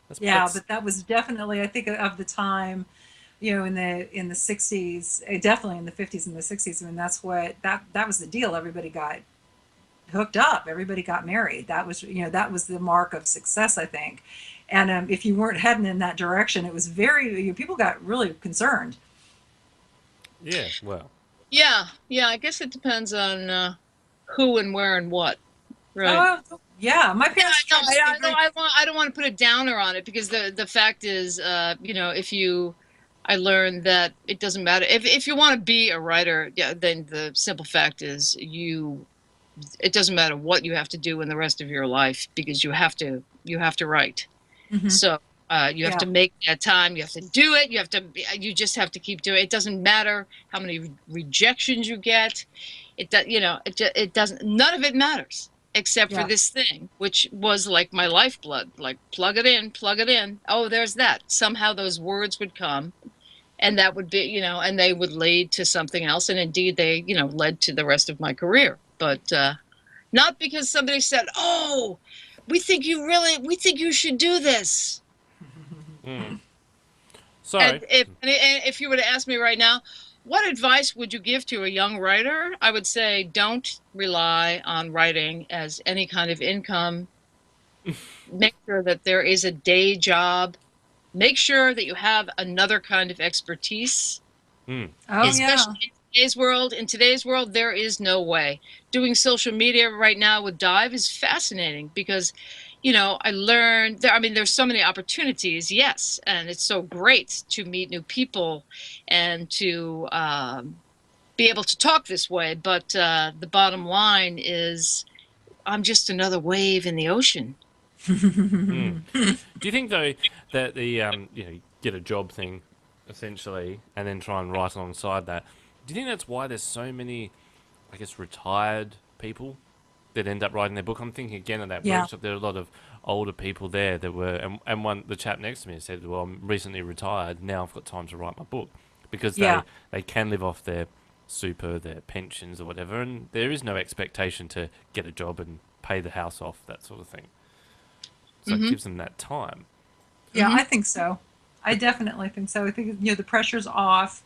[SPEAKER 3] But that was definitely, I think, of the time, in the 60s, definitely in the 50s and the 60s. I mean, that's what that was the deal. Everybody got hooked up. Everybody got married. That was, that was the mark of success, I think. And if you weren't heading in that direction, it was people got really concerned.
[SPEAKER 2] Yeah, well.
[SPEAKER 4] Yeah. I guess it depends on who and where and what. Right.
[SPEAKER 3] Yeah, my parents.
[SPEAKER 4] I don't want to put a downer on it, because the fact is, I learned that it doesn't matter if you want to be a writer. Yeah, then the simple fact is it doesn't matter what you have to do in the rest of your life, because you have to write. So you have to make that time. You have to do it. You just have to keep doing it. It doesn't matter how many rejections you get. It doesn't. None of it matters. Except for this thing, which was like my lifeblood, like plug it in. Oh, there's that. Somehow those words would come, and that would be, and they would lead to something else. And indeed they, led to the rest of my career. But not because somebody said, "Oh, we think you should do this."
[SPEAKER 2] Sorry.
[SPEAKER 4] And if you were to ask me right now, what advice would you give to a young writer? I would say, don't rely on writing as any kind of income. Make sure that there is a day job. Make sure that you have another kind of expertise. Especially in today's world, there is no way. Doing social media right now with Dive is fascinating, because I learned there's so many opportunities, yes, and it's so great to meet new people and to be able to talk this way. But the bottom line is, I'm just another wave in the ocean.
[SPEAKER 2] Do you think, though, that the get a job thing, essentially, and then try and write alongside that, do you think that's why there's so many, I guess, retired people that end up writing their book? I'm thinking again of that workshop. There are a lot of older people there that were, and the chap next to me said, "Well, I'm recently retired. Now I've got time to write my book," because they can live off their super, their pensions or whatever, and there is no expectation to get a job and pay the house off, that sort of thing. So it gives them that time.
[SPEAKER 3] Yeah, I think so. I definitely think so. I think the pressure's off,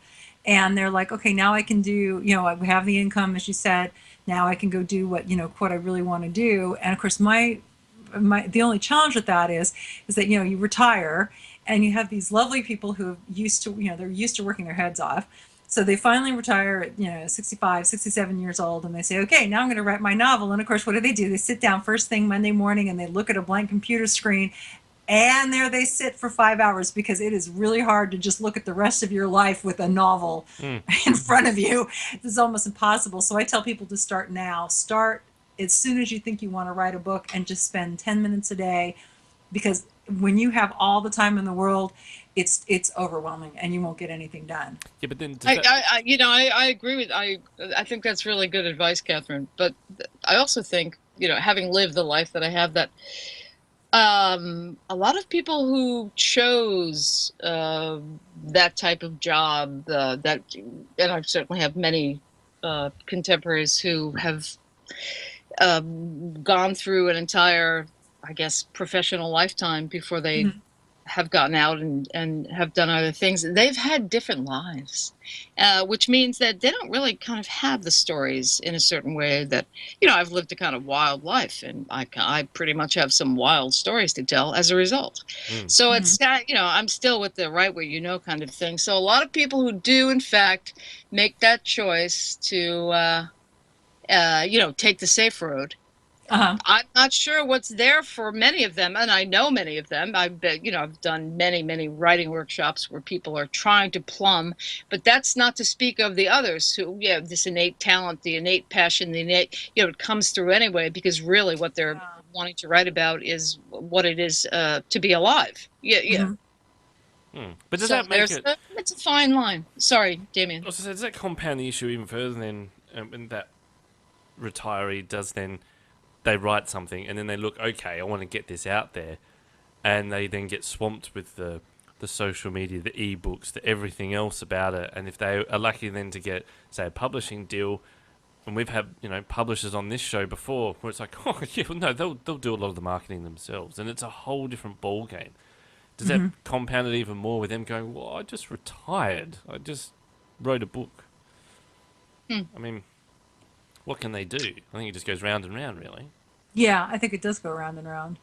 [SPEAKER 3] and they're like, okay, now I can do. We have the income, as you said. Now I can go do what I really want to do. And of course, the only challenge with that is that you retire, and you have these lovely people who they're used to working their heads off. So they finally retire at 65, 67 years old, and they say, okay, now I'm going to write my novel. And of course, what do? They sit down first thing Monday morning, and they look at a blank computer screen, and there they sit for 5 hours, because it is really hard to just look at the rest of your life with a novel in front of you. It's almost impossible. So I tell people to start now. Start as soon as you think you want to write a book, and just spend 10 minutes a day, because when you have all the time in the world, it's overwhelming, and you won't get anything done.
[SPEAKER 2] Yeah, but then
[SPEAKER 4] I agree with I think that's really good advice, Catherine. But I also think, having lived the life that I have, that a lot of people who chose that type of job, and I certainly have many contemporaries who have gone through an entire, I guess, professional lifetime before they have gotten out and have done other things. They've had different lives, which means that they don't really kind of have the stories in a certain way that, I've lived a kind of wild life, and I pretty much have some wild stories to tell as a result. So it's, I'm still with the right where kind of thing. So a lot of people who do, in fact, make that choice to take the safe road.
[SPEAKER 3] Uh-huh.
[SPEAKER 4] I'm not sure what's there for many of them, and I know many of them. I've done many writing workshops where people are trying to plumb, but that's not to speak of the others who, this innate talent, the innate passion, the innate, it comes through anyway, because really what they're wanting to write about is what it is to be alive. Yeah.
[SPEAKER 2] But does that make it?
[SPEAKER 4] It's a fine line. Sorry, Damien.
[SPEAKER 2] Also, does that compound the issue even further than when that retiree does then? They write something and then they look, okay, I want to get this out there, and they then get swamped with the social media, the ebooks, the everything else about it. And if they are lucky then to get, say, a publishing deal, and we've had publishers on this show before where it's like, oh yeah, well, no, they'll do a lot of the marketing themselves, and it's a whole different ball game. Does that compound it even more with them going, well, I just retired, I just wrote a book? I mean, what can they do? I think it just goes round and round, really.
[SPEAKER 3] Yeah, I think it does go round and round.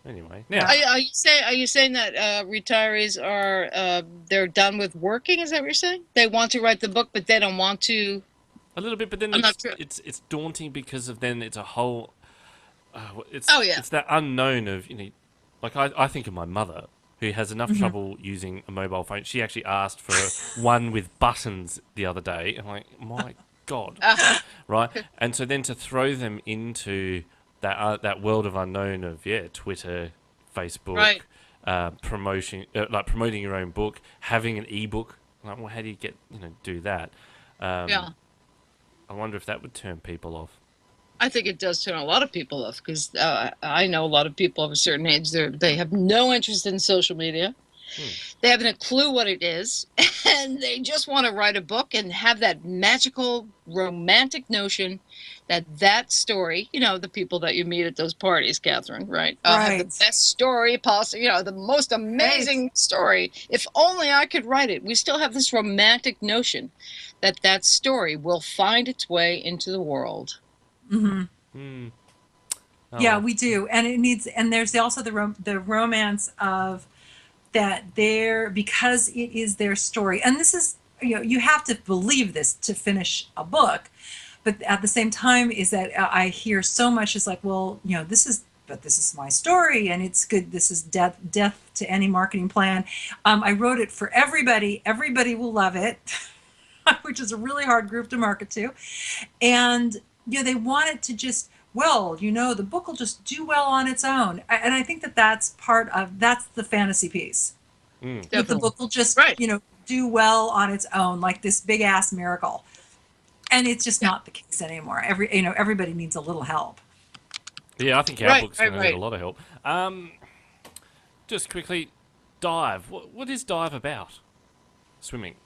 [SPEAKER 2] Anyway, now
[SPEAKER 4] are you saying that retirees are they're done with working? Is that what you're saying? They want to write the book, but they don't want to.
[SPEAKER 2] A little bit, but then it's daunting because of then it's a whole. It's that unknown of like I think of my mother, who has enough trouble using a mobile phone. She actually asked for one with buttons the other day, and I'm like, my God, right? And so then to throw them into that world of unknown of Twitter, Facebook, promoting your own book, having an ebook. Like, well, how do you do that? I wonder if that would turn people off.
[SPEAKER 4] I think it does turn a lot of people off, because I know a lot of people of a certain age. They have no interest in social media. They haven't a clue what it is, and they just want to write a book and have that magical romantic notion that story, the people that you meet at those parties, Catherine, right? Have the best story possible, the most amazing story. If only I could write it. We still have this romantic notion that story will find its way into the world.
[SPEAKER 3] Yeah, we do. And there's also the romance of that because it is their story. And this is, you have to believe this to finish a book. But at the same time is that I hear so much is like, well, this is my story, and it's good. This is death to any marketing plan. I wrote it for everybody. Everybody will love it, which is a really hard group to market to. And, they want it to just, the book will just do well on its own. And I think that's that's the fantasy piece. That the book will just, do well on its own, like this big ass miracle. And it's just not the case anymore. Everybody needs a little help.
[SPEAKER 2] Yeah, I think our book's going to need a lot of help. Just quickly, dive. What is dive about? Swimming.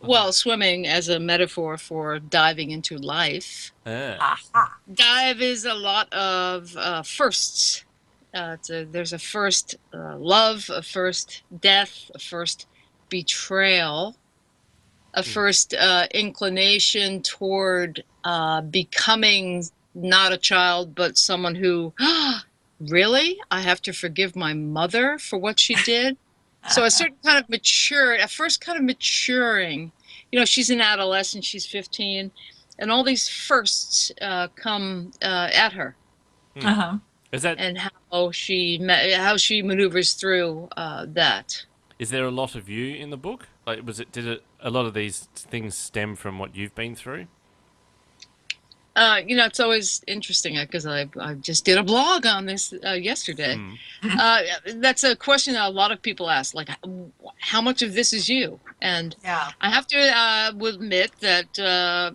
[SPEAKER 4] Well, swimming as a metaphor for diving into life. Dive is a lot of firsts. There's a first love, a first death, a first betrayal, a first inclination toward becoming not a child, but someone who, really? I have to forgive my mother for what she did? So a certain kind of maturing. She's an adolescent, she's 15, and all these firsts come at her.
[SPEAKER 2] Is that
[SPEAKER 4] and how she maneuvers through that?
[SPEAKER 2] Is there a lot of you in the book? Like, did a lot of these things stem from what you've been through?
[SPEAKER 4] It's always interesting because I just did a blog on this yesterday. That's a question that a lot of people ask, like, how much of this is you? And I have to admit that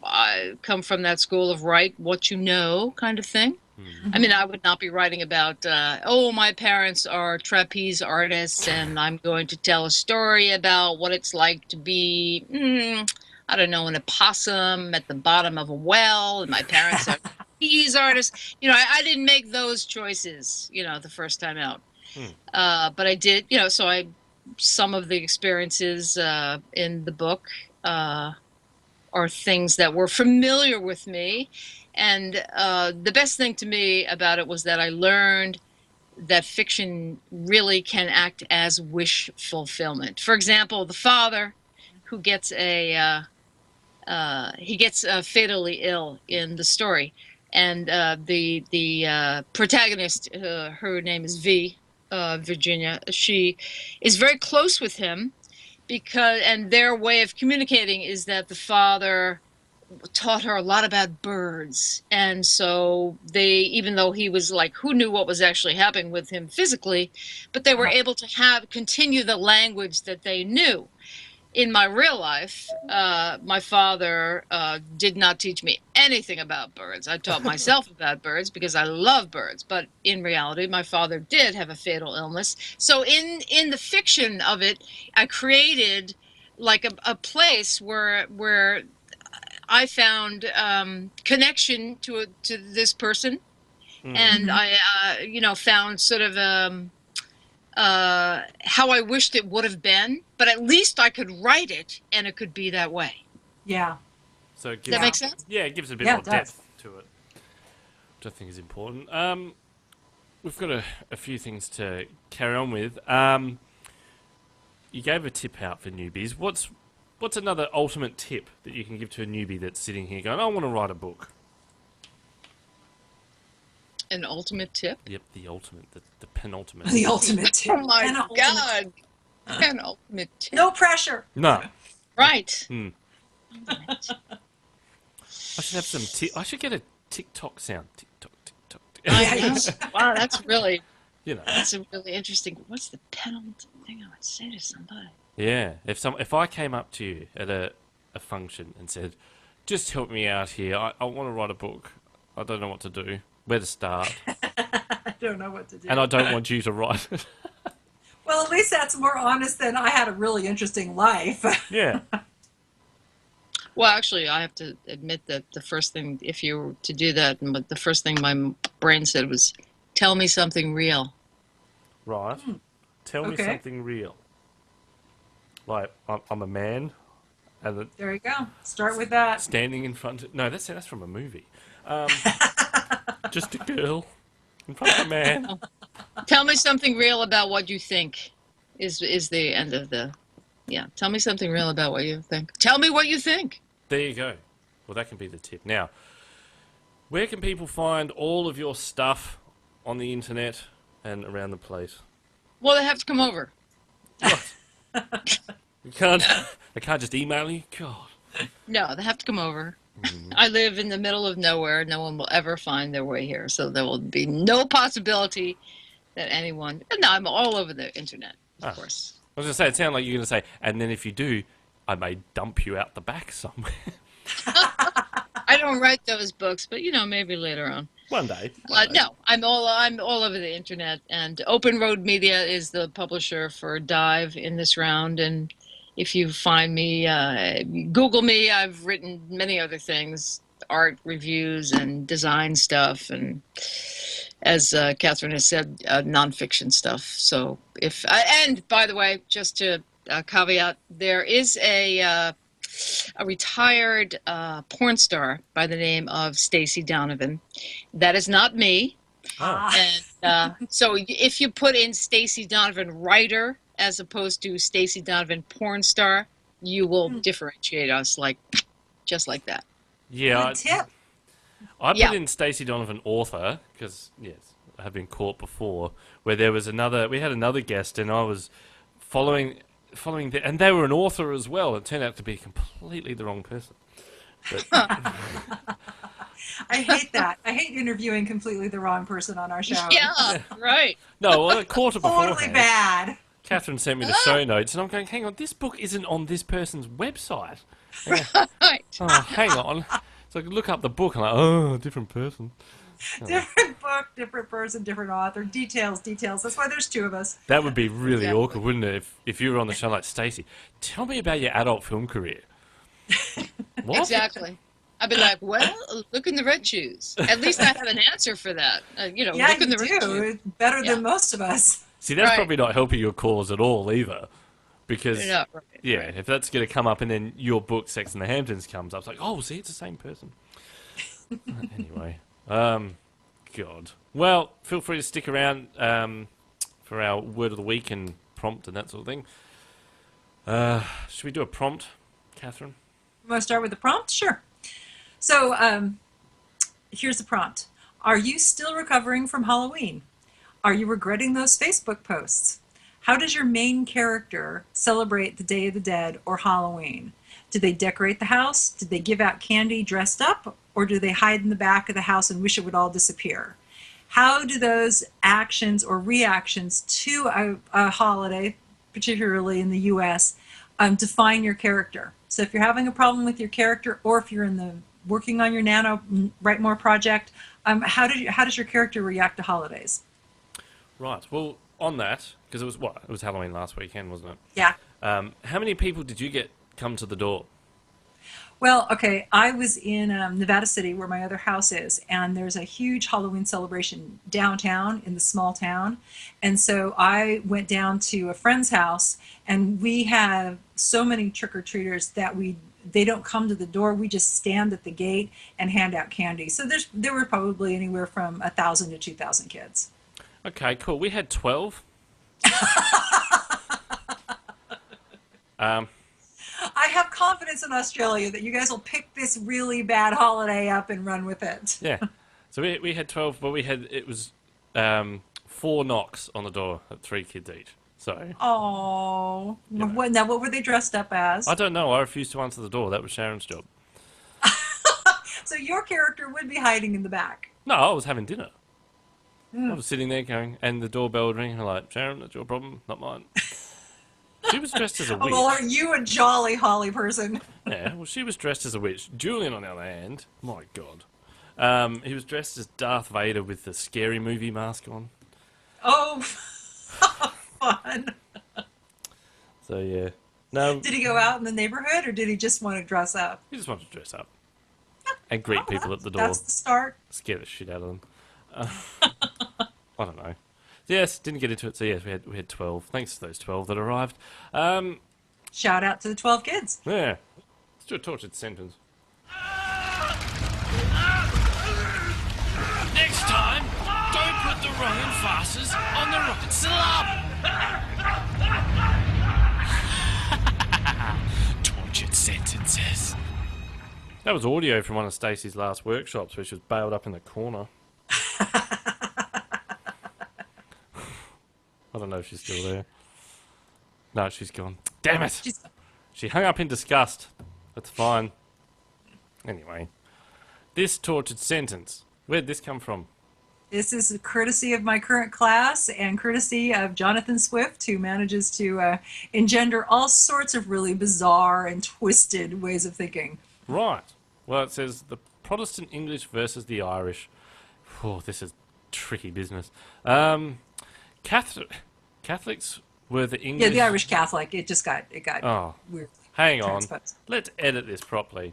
[SPEAKER 4] I come from that school of write what you know kind of thing. I mean, I would not be writing about, my parents are trapeze artists and I'm going to tell a story about what it's like to be, I don't know, an opossum at the bottom of a well, and my parents are trapeze artists. I didn't make those choices, the first time out. But I did, so some of the experiences in the book are things that were familiar with me. And the best thing to me about it was that I learned that fiction really can act as wish fulfillment. For example, the father who gets a he gets fatally ill in the story, and the protagonist, her name is Virginia. She is very close with him and their way of communicating is that the father taught her a lot about birds, and so even though he was like, who knew what was actually happening with him physically, but they were able to continue the language that they knew. In my real life, my father did not teach me anything about birds. I taught myself about birds because I love birds. But in reality, my father did have a fatal illness. So in the fiction of it, I created like a place where I found connection to this person, and I found sort of how I wished it would have been, but at least I could write it and it could be that way.
[SPEAKER 3] Yeah.
[SPEAKER 2] So it gives,
[SPEAKER 4] does that make sense?
[SPEAKER 2] Yeah, it gives a bit more depth to it, which I think is important. We've got a few things to carry on with. You gave a tip out for newbies. What's another ultimate tip that you can give to a newbie that's sitting here going, I want to write a book?
[SPEAKER 4] An ultimate tip?
[SPEAKER 2] Yep, the ultimate, the penultimate.
[SPEAKER 3] The ultimate tip.
[SPEAKER 4] Oh my God. Penultimate tip.
[SPEAKER 3] No pressure.
[SPEAKER 2] No.
[SPEAKER 4] Right.
[SPEAKER 2] I should have some I should get a TikTok sound. TikTok, TikTok.
[SPEAKER 4] I know. Wow, that's really,
[SPEAKER 2] That's
[SPEAKER 4] a really interesting. What's the penultimate thing I would say to somebody?
[SPEAKER 2] Yeah, if I came up to you at a function and said, just help me out here, I want to write a book. I don't know what to do. Where to start?
[SPEAKER 3] I don't know what to do.
[SPEAKER 2] And I don't want you to write it.
[SPEAKER 3] Well, at least that's more honest than I had a really interesting life.
[SPEAKER 2] Yeah.
[SPEAKER 4] Well, actually, I have to admit that the first thing, if you were to do that, but the first thing my brain said was, tell me something real.
[SPEAKER 2] Right. Tell me something real. Like, I'm a man. And
[SPEAKER 3] there you go. Start with that.
[SPEAKER 2] Standing in front of... No, that's from a movie. Just a girl in front of a man.
[SPEAKER 4] Tell me something real about what you think is the end of the... Yeah, tell me something real about what you think. Tell me what you think.
[SPEAKER 2] There you go. Well, that can be the tip. Now, where can people find all of your stuff on the internet and around the place?
[SPEAKER 4] Well, they have to come over.
[SPEAKER 2] What? They can't just email you? God.
[SPEAKER 4] No, they have to come over. I live in the middle of nowhere. No one will ever find their way here. So there will be no possibility that anyone... No, I'm all over the internet, of course.
[SPEAKER 2] I was going to say, it sounded like you were going to say, and then if you do, I may dump you out the back somewhere.
[SPEAKER 4] I don't write those books, but, maybe later on.
[SPEAKER 2] One day.
[SPEAKER 4] No, I'm all over the internet. And Open Road Media is the publisher for Dive in this round. And if you find me, Google me. I've written many other things, art reviews and design stuff, and as Catherine has said, nonfiction stuff. So and by the way, just to caveat, there is a retired porn star by the name of Stacey Donovan. That is not me.
[SPEAKER 2] Oh.
[SPEAKER 4] And so if you put in Stacey Donovan writer as opposed to Stacey Donovan porn star, you will differentiate us just like that.
[SPEAKER 2] Yeah.
[SPEAKER 3] Good tip.
[SPEAKER 2] I put in Stacey Donovan author because, yes, I have been caught before where we had another guest and I was following and they were an author as well. It turned out to be completely the wrong person. But,
[SPEAKER 3] I hate that. I hate interviewing completely the wrong person on our show.
[SPEAKER 4] Yeah, right.
[SPEAKER 2] No, well, a quarter beforehand.
[SPEAKER 3] Totally bad.
[SPEAKER 2] Catherine sent me the show notes, and I'm going, hang on, this book isn't on this person's website.
[SPEAKER 4] Right.
[SPEAKER 2] Oh, hang on. So I could look up the book, and I'm like, oh, different person.
[SPEAKER 3] Different book, different person, different author. Details. That's why there's two of us.
[SPEAKER 2] That would be really awkward, wouldn't it, if you were on the show like, Stacey, tell me about your adult film career. What?
[SPEAKER 4] Exactly. I'd be like, well, look in the red shoes. At least I have an answer for that.
[SPEAKER 3] Yeah,
[SPEAKER 4] look in the red
[SPEAKER 3] you do.
[SPEAKER 4] shoes.
[SPEAKER 3] It's better than most of us.
[SPEAKER 2] See, that's probably not helping your cause at all either. Because,
[SPEAKER 4] right.
[SPEAKER 2] if that's going to come up and then your book, Sex in the Hamptons, comes up, it's like, oh, see, it's the same person. Anyway. God. Well, feel free to stick around for our word of the week and prompt and that sort of thing. Should we do a prompt, Catherine?
[SPEAKER 3] Want to start with the prompt? Sure. So here's the prompt. Are you still recovering from Halloween? Are you regretting those Facebook posts? How does your main character celebrate the Day of the Dead or Halloween? Do they decorate the house? Did they give out candy dressed up? Or do they hide in the back of the house and wish it would all disappear? How do those actions or reactions to a holiday, particularly in the US, define your character? So if you're having a problem with your character, or if you're in the working on your Write More project, how does your character react to holidays?
[SPEAKER 2] Right. Well, on that, because it was Halloween last weekend, wasn't it?
[SPEAKER 3] Yeah.
[SPEAKER 2] How many people did you get come to the door?
[SPEAKER 3] Well, okay, I was in Nevada City, where my other house is, and there's a huge Halloween celebration downtown in the small town. And so I went down to a friend's house, and we have so many trick-or-treaters that they don't come to the door. We just stand at the gate and hand out candy. So there were probably anywhere from 1,000 to 2,000 kids.
[SPEAKER 2] Okay, cool. We had 12.
[SPEAKER 3] I have confidence in Australia that you guys will pick this really bad holiday up and run with it.
[SPEAKER 2] Yeah. So we had 12, but it was 4 knocks on the door at 3 kids each. So.
[SPEAKER 3] Oh.
[SPEAKER 2] You know.
[SPEAKER 3] What were they dressed up as?
[SPEAKER 2] I don't know. I refused to answer the door. That was Sharon's job.
[SPEAKER 3] So your character would be hiding in the back.
[SPEAKER 2] No, I was having dinner. I was sitting there going, and the doorbell would ring, and I'm like, Sharon, that's your problem, not mine. She was dressed as a witch.
[SPEAKER 3] Well, are you a jolly holly person?
[SPEAKER 2] Yeah, well, she was dressed as a witch. Julian, on the other hand, my God. He was dressed as Darth Vader with the Scary Movie mask on.
[SPEAKER 3] Oh, fun.
[SPEAKER 2] So, yeah. No.
[SPEAKER 3] Did he go out in the neighborhood, or did he just want to dress up?
[SPEAKER 2] He just wanted to dress up. And greet people at the door.
[SPEAKER 3] That's the start.
[SPEAKER 2] Scare the shit out of them. I don't know. Yes, didn't get into it. So yes, we had 12. Thanks to those 12 that arrived.
[SPEAKER 3] Shout out to the 12 kids.
[SPEAKER 2] Yeah. Let's do a tortured sentence.
[SPEAKER 5] Next time, don't put the wrong emphasis on the right syllable. Tortured sentences.
[SPEAKER 2] That was audio from one of Stacey's last workshops where she was bailed up in the corner. I don't know if she's still there. No, she's gone. Damn it! She hung up in disgust. That's fine. Anyway, this tortured sentence. Where'd this come from?
[SPEAKER 3] This is courtesy of my current class and courtesy of Jonathan Swift, who manages to engender all sorts of really bizarre and twisted ways of thinking.
[SPEAKER 2] Right. Well, it says the Protestant English versus the Irish. Oh, this is tricky business. Catholics were the English...
[SPEAKER 3] Yeah, the Irish Catholic. It got weird.
[SPEAKER 2] Hang on. Let's edit this properly.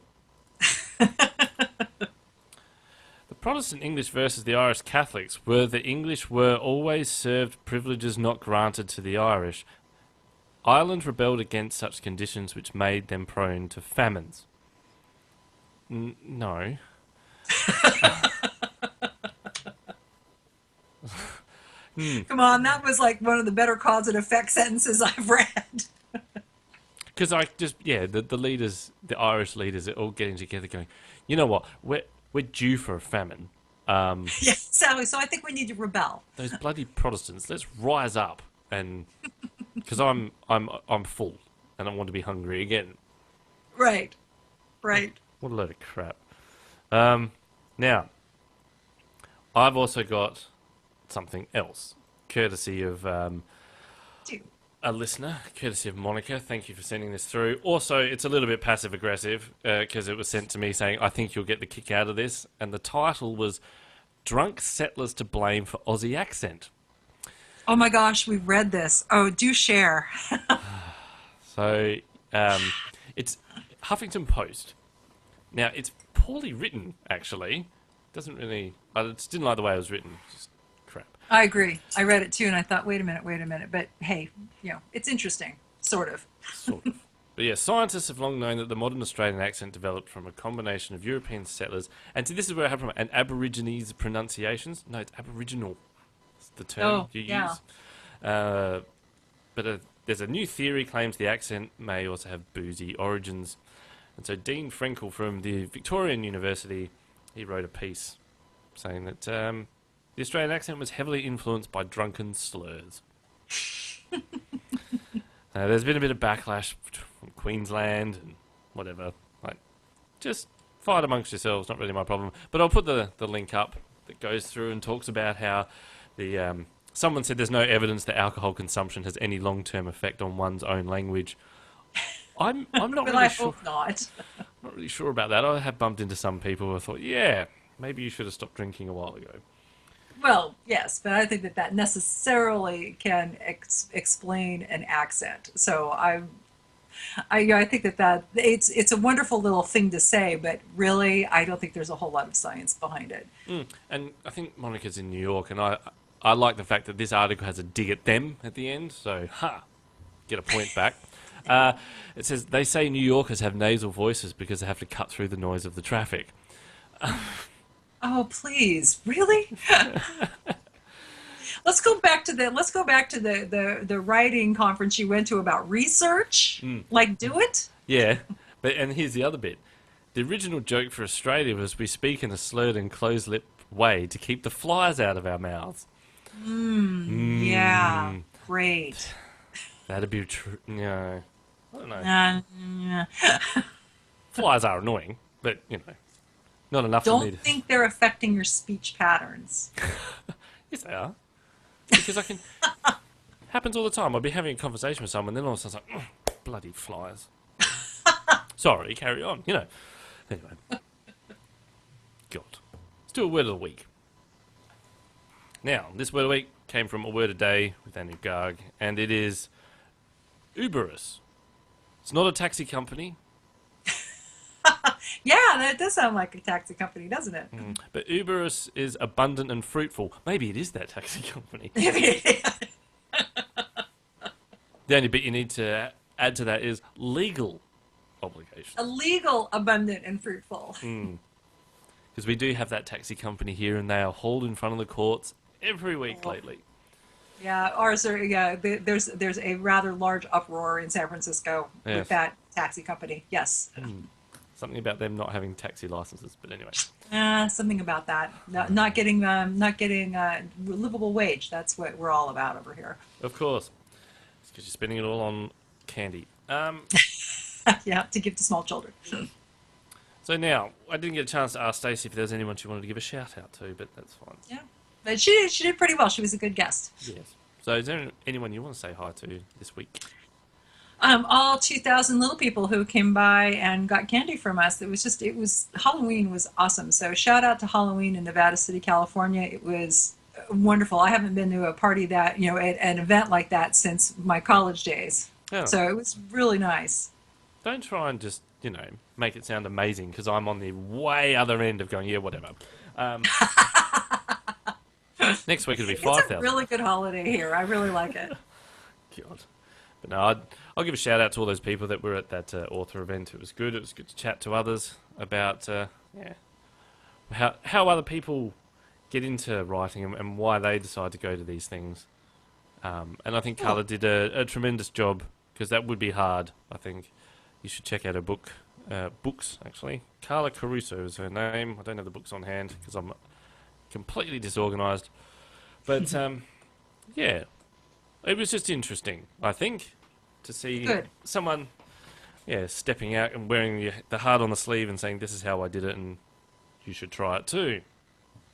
[SPEAKER 2] The Protestant English versus the Irish Catholics were the English were always served privileges not granted to the Irish. Ireland rebelled against such conditions which made them prone to famines. No.
[SPEAKER 3] Come on, that was like one of the better cause and effect sentences I've read.
[SPEAKER 2] Because the leaders, the Irish leaders, are all getting together going, you know what, we're due for a famine.
[SPEAKER 3] Yeah, exactly. So I think we need to rebel.
[SPEAKER 2] Those bloody Protestants, let's rise up, and because I'm full and I want to be hungry again.
[SPEAKER 3] Right.
[SPEAKER 2] What a load of crap. Now, I've also got something else, courtesy of a listener, courtesy of Monica. Thank you for sending this through. Also, it's a little bit passive-aggressive because it was sent to me saying, I think you'll get the kick out of this. And the title was Drunk Settlers to Blame for Aussie Accent.
[SPEAKER 3] Oh my gosh, we've read this. Oh, do share.
[SPEAKER 2] So, it's Huffington Post. Now, it's poorly written, actually. Doesn't really... I just didn't like the way it was written. Just crap.
[SPEAKER 3] I agree. I read it too, and I thought, wait a minute. But hey, it's interesting. Sort of.
[SPEAKER 2] Sort of. But yeah, scientists have long known that the modern Australian accent developed from a combination of European settlers, and see, this is where it happened from, and Aborigines pronunciations. No, it's Aboriginal. It's the term use. But there's a new theory claims the accent may also have boozy origins. And so Dean Frenkel from the Victorian University, he wrote a piece saying that the Australian accent was heavily influenced by drunken slurs. There's been a bit of backlash from Queensland and whatever. Like, just fight amongst yourselves, not really my problem. But I'll put the link up that goes through and talks about how the someone said there's no evidence that alcohol consumption has any long-term effect on one's own language. I'm not
[SPEAKER 3] Well,
[SPEAKER 2] really
[SPEAKER 3] I
[SPEAKER 2] sure.
[SPEAKER 3] hope not.
[SPEAKER 2] Not really sure about that. I have bumped into some people who I thought, yeah, maybe you should have stopped drinking a while ago.
[SPEAKER 3] Well, yes, but I think that necessarily can explain an accent. So I think that it's a wonderful little thing to say, but really, I don't think there's a whole lot of science behind it.
[SPEAKER 2] And I think Monica's in New York, and I like the fact that this article has a dig at them at the end. So, get a point back. It says, they say New Yorkers have nasal voices because they have to cut through the noise of the traffic.
[SPEAKER 3] Oh, please, really? Let's go back to the writing conference you went to about research. Like, do it.
[SPEAKER 2] Yeah, and here's the other bit. The original joke for Australia was we speak in a slurred and closed-lip way to keep the flies out of our mouths.
[SPEAKER 3] Yeah, great.
[SPEAKER 2] That'd be true. No, I don't know. Flies are annoying, but, not enough for me
[SPEAKER 3] Don't
[SPEAKER 2] to...
[SPEAKER 3] think they're affecting your speech patterns.
[SPEAKER 2] Yes, they are. Because I can... happens all the time. I'll be having a conversation with someone, then all of a sudden it's like, bloody flies. Sorry, carry on. Anyway. God. Let's do a word of the week. Now, this word of the week came from A Word a Day with Annie Garg, and it is Uberus. It's not a taxi company.
[SPEAKER 3] Yeah, that does sound like a taxi company, doesn't it?
[SPEAKER 2] But Uberus is abundant and fruitful. Maybe it is that taxi company.
[SPEAKER 3] Mm.
[SPEAKER 2] The only bit you need to add to that is legal obligations.
[SPEAKER 3] Illegal, abundant, and fruitful.
[SPEAKER 2] Because we do have that taxi company here, and they are hauled in front of the courts every week lately.
[SPEAKER 3] Yeah, there's a rather large uproar in San Francisco with that taxi company. Yes.
[SPEAKER 2] Something about them not having taxi licenses, but anyway.
[SPEAKER 3] Something about that. Not getting livable wage. That's what we're all about over here.
[SPEAKER 2] Of course. It's because you're spending it all on candy.
[SPEAKER 3] Yeah, to give to small children.
[SPEAKER 2] So now, I didn't get a chance to ask Stacey if there was anyone she wanted to give a shout out to, but that's fine.
[SPEAKER 3] Yeah, but she did pretty well. She was a good guest.
[SPEAKER 2] Yes. So is there anyone you want to say hi to this week?
[SPEAKER 3] All 2,000 little people who came by and got candy from us. Halloween was awesome. So shout out to Halloween in Nevada City, California. It was wonderful. I haven't been to a party at an event like that since my college days.
[SPEAKER 2] Oh.
[SPEAKER 3] So it was really nice.
[SPEAKER 2] Don't try and just, make it sound amazing, because I'm on the way other end of going, yeah, whatever. Next week it'll be 5,000.
[SPEAKER 3] It's a really good holiday here. I really like it.
[SPEAKER 2] God. But no, I'll give a shout out to all those people that were at that author event. It was good. It was good to chat to others about how other people get into writing and why they decide to go to these things. And I think Carla did a tremendous job, because that would be hard. I think you should check out her books, actually. Carla Caruso is her name. I don't have the books on hand because I'm completely disorganised. But, yeah, it was just interesting, I think, to see someone, stepping out and wearing the heart on the sleeve and saying, this is how I did it and you should try it too.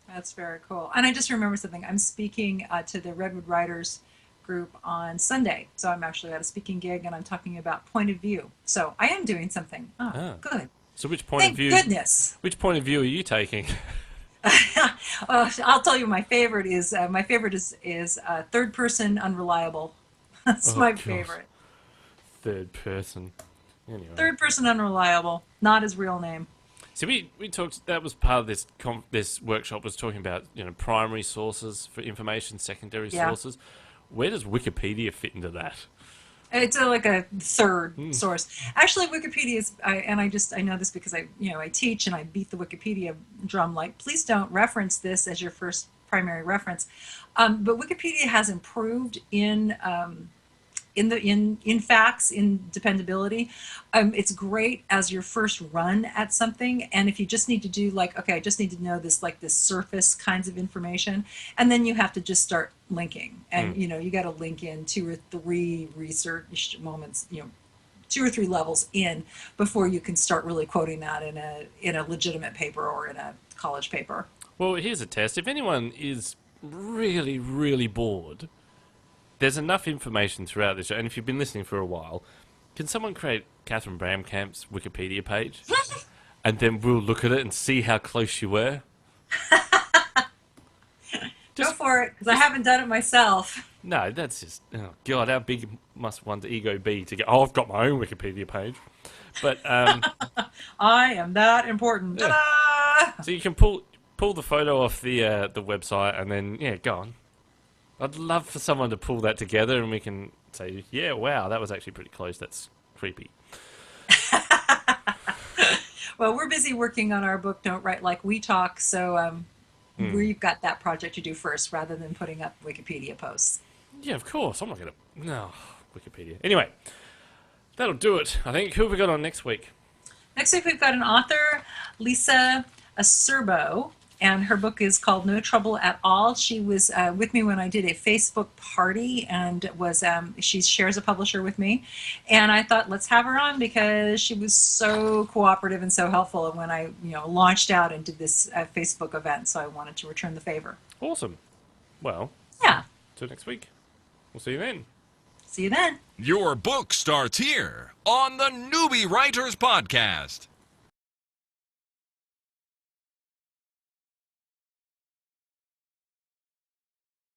[SPEAKER 3] That's very cool. And I just remember something. I'm speaking to the Redwood Writers group on Sunday. So I'm actually at a speaking gig and I'm talking about point of view. So I am doing something. Oh, good.
[SPEAKER 2] So which point
[SPEAKER 3] Thank
[SPEAKER 2] of view?
[SPEAKER 3] Goodness.
[SPEAKER 2] Which point of view are you taking?
[SPEAKER 3] I'll tell you, my favorite is third person unreliable. That's my favorite.
[SPEAKER 2] Third person. Anyway.
[SPEAKER 3] Third person unreliable, not his real name.
[SPEAKER 2] So we talked. That was part of this workshop, was talking about primary sources for information, secondary sources. Where does Wikipedia fit into that?
[SPEAKER 3] It's like a third source. Actually, Wikipedia is, I know this because I teach and I beat the Wikipedia drum. Like, please don't reference this as your first primary reference. But Wikipedia has improved in in facts, in dependability. It's great as your first run at something. And if you just need to do like, okay, I just need to know this, like this surface kinds of information, and then you have to just start linking. And you got to link in 2 or 3 research moments, 2 or 3 levels in before you can start really quoting that in a legitimate paper or in a college paper.
[SPEAKER 2] Well, here's a test. If anyone is really, really bored, there's enough information throughout this show, and if you've been listening for a while, can someone create Catherine Bramcamp's Wikipedia page? And then we'll look at it and see how close you were.
[SPEAKER 3] Go for it, because I haven't done it myself.
[SPEAKER 2] No, that's just... Oh, God, how big must one's ego be to go, oh, I've got my own Wikipedia page. But...
[SPEAKER 3] I am that important.
[SPEAKER 2] Yeah.
[SPEAKER 3] Ta-da!
[SPEAKER 2] So you can pull the photo off the website and then, go on. I'd love for someone to pull that together and we can say, yeah, wow, that was actually pretty close. That's creepy.
[SPEAKER 3] Well, we're busy working on our book, Don't Write Like We Talk, so we've got that project to do first rather than putting up Wikipedia posts.
[SPEAKER 2] Yeah, of course. I'm not going to... No, Wikipedia. Anyway, that'll do it, I think. Who have we got on next week?
[SPEAKER 3] Next week, we've got an author, Lisa Acerbo, and her book is called No Trouble at All. She was with me when I did a Facebook party and was she shares a publisher with me. And I thought, let's have her on because she was so cooperative and so helpful when I launched out and did this Facebook event. So I wanted to return the favor.
[SPEAKER 2] Awesome. Well,
[SPEAKER 3] yeah.
[SPEAKER 2] Till next week. We'll see you then.
[SPEAKER 3] See you then.
[SPEAKER 1] Your book starts here on the Newbie Writers Podcast.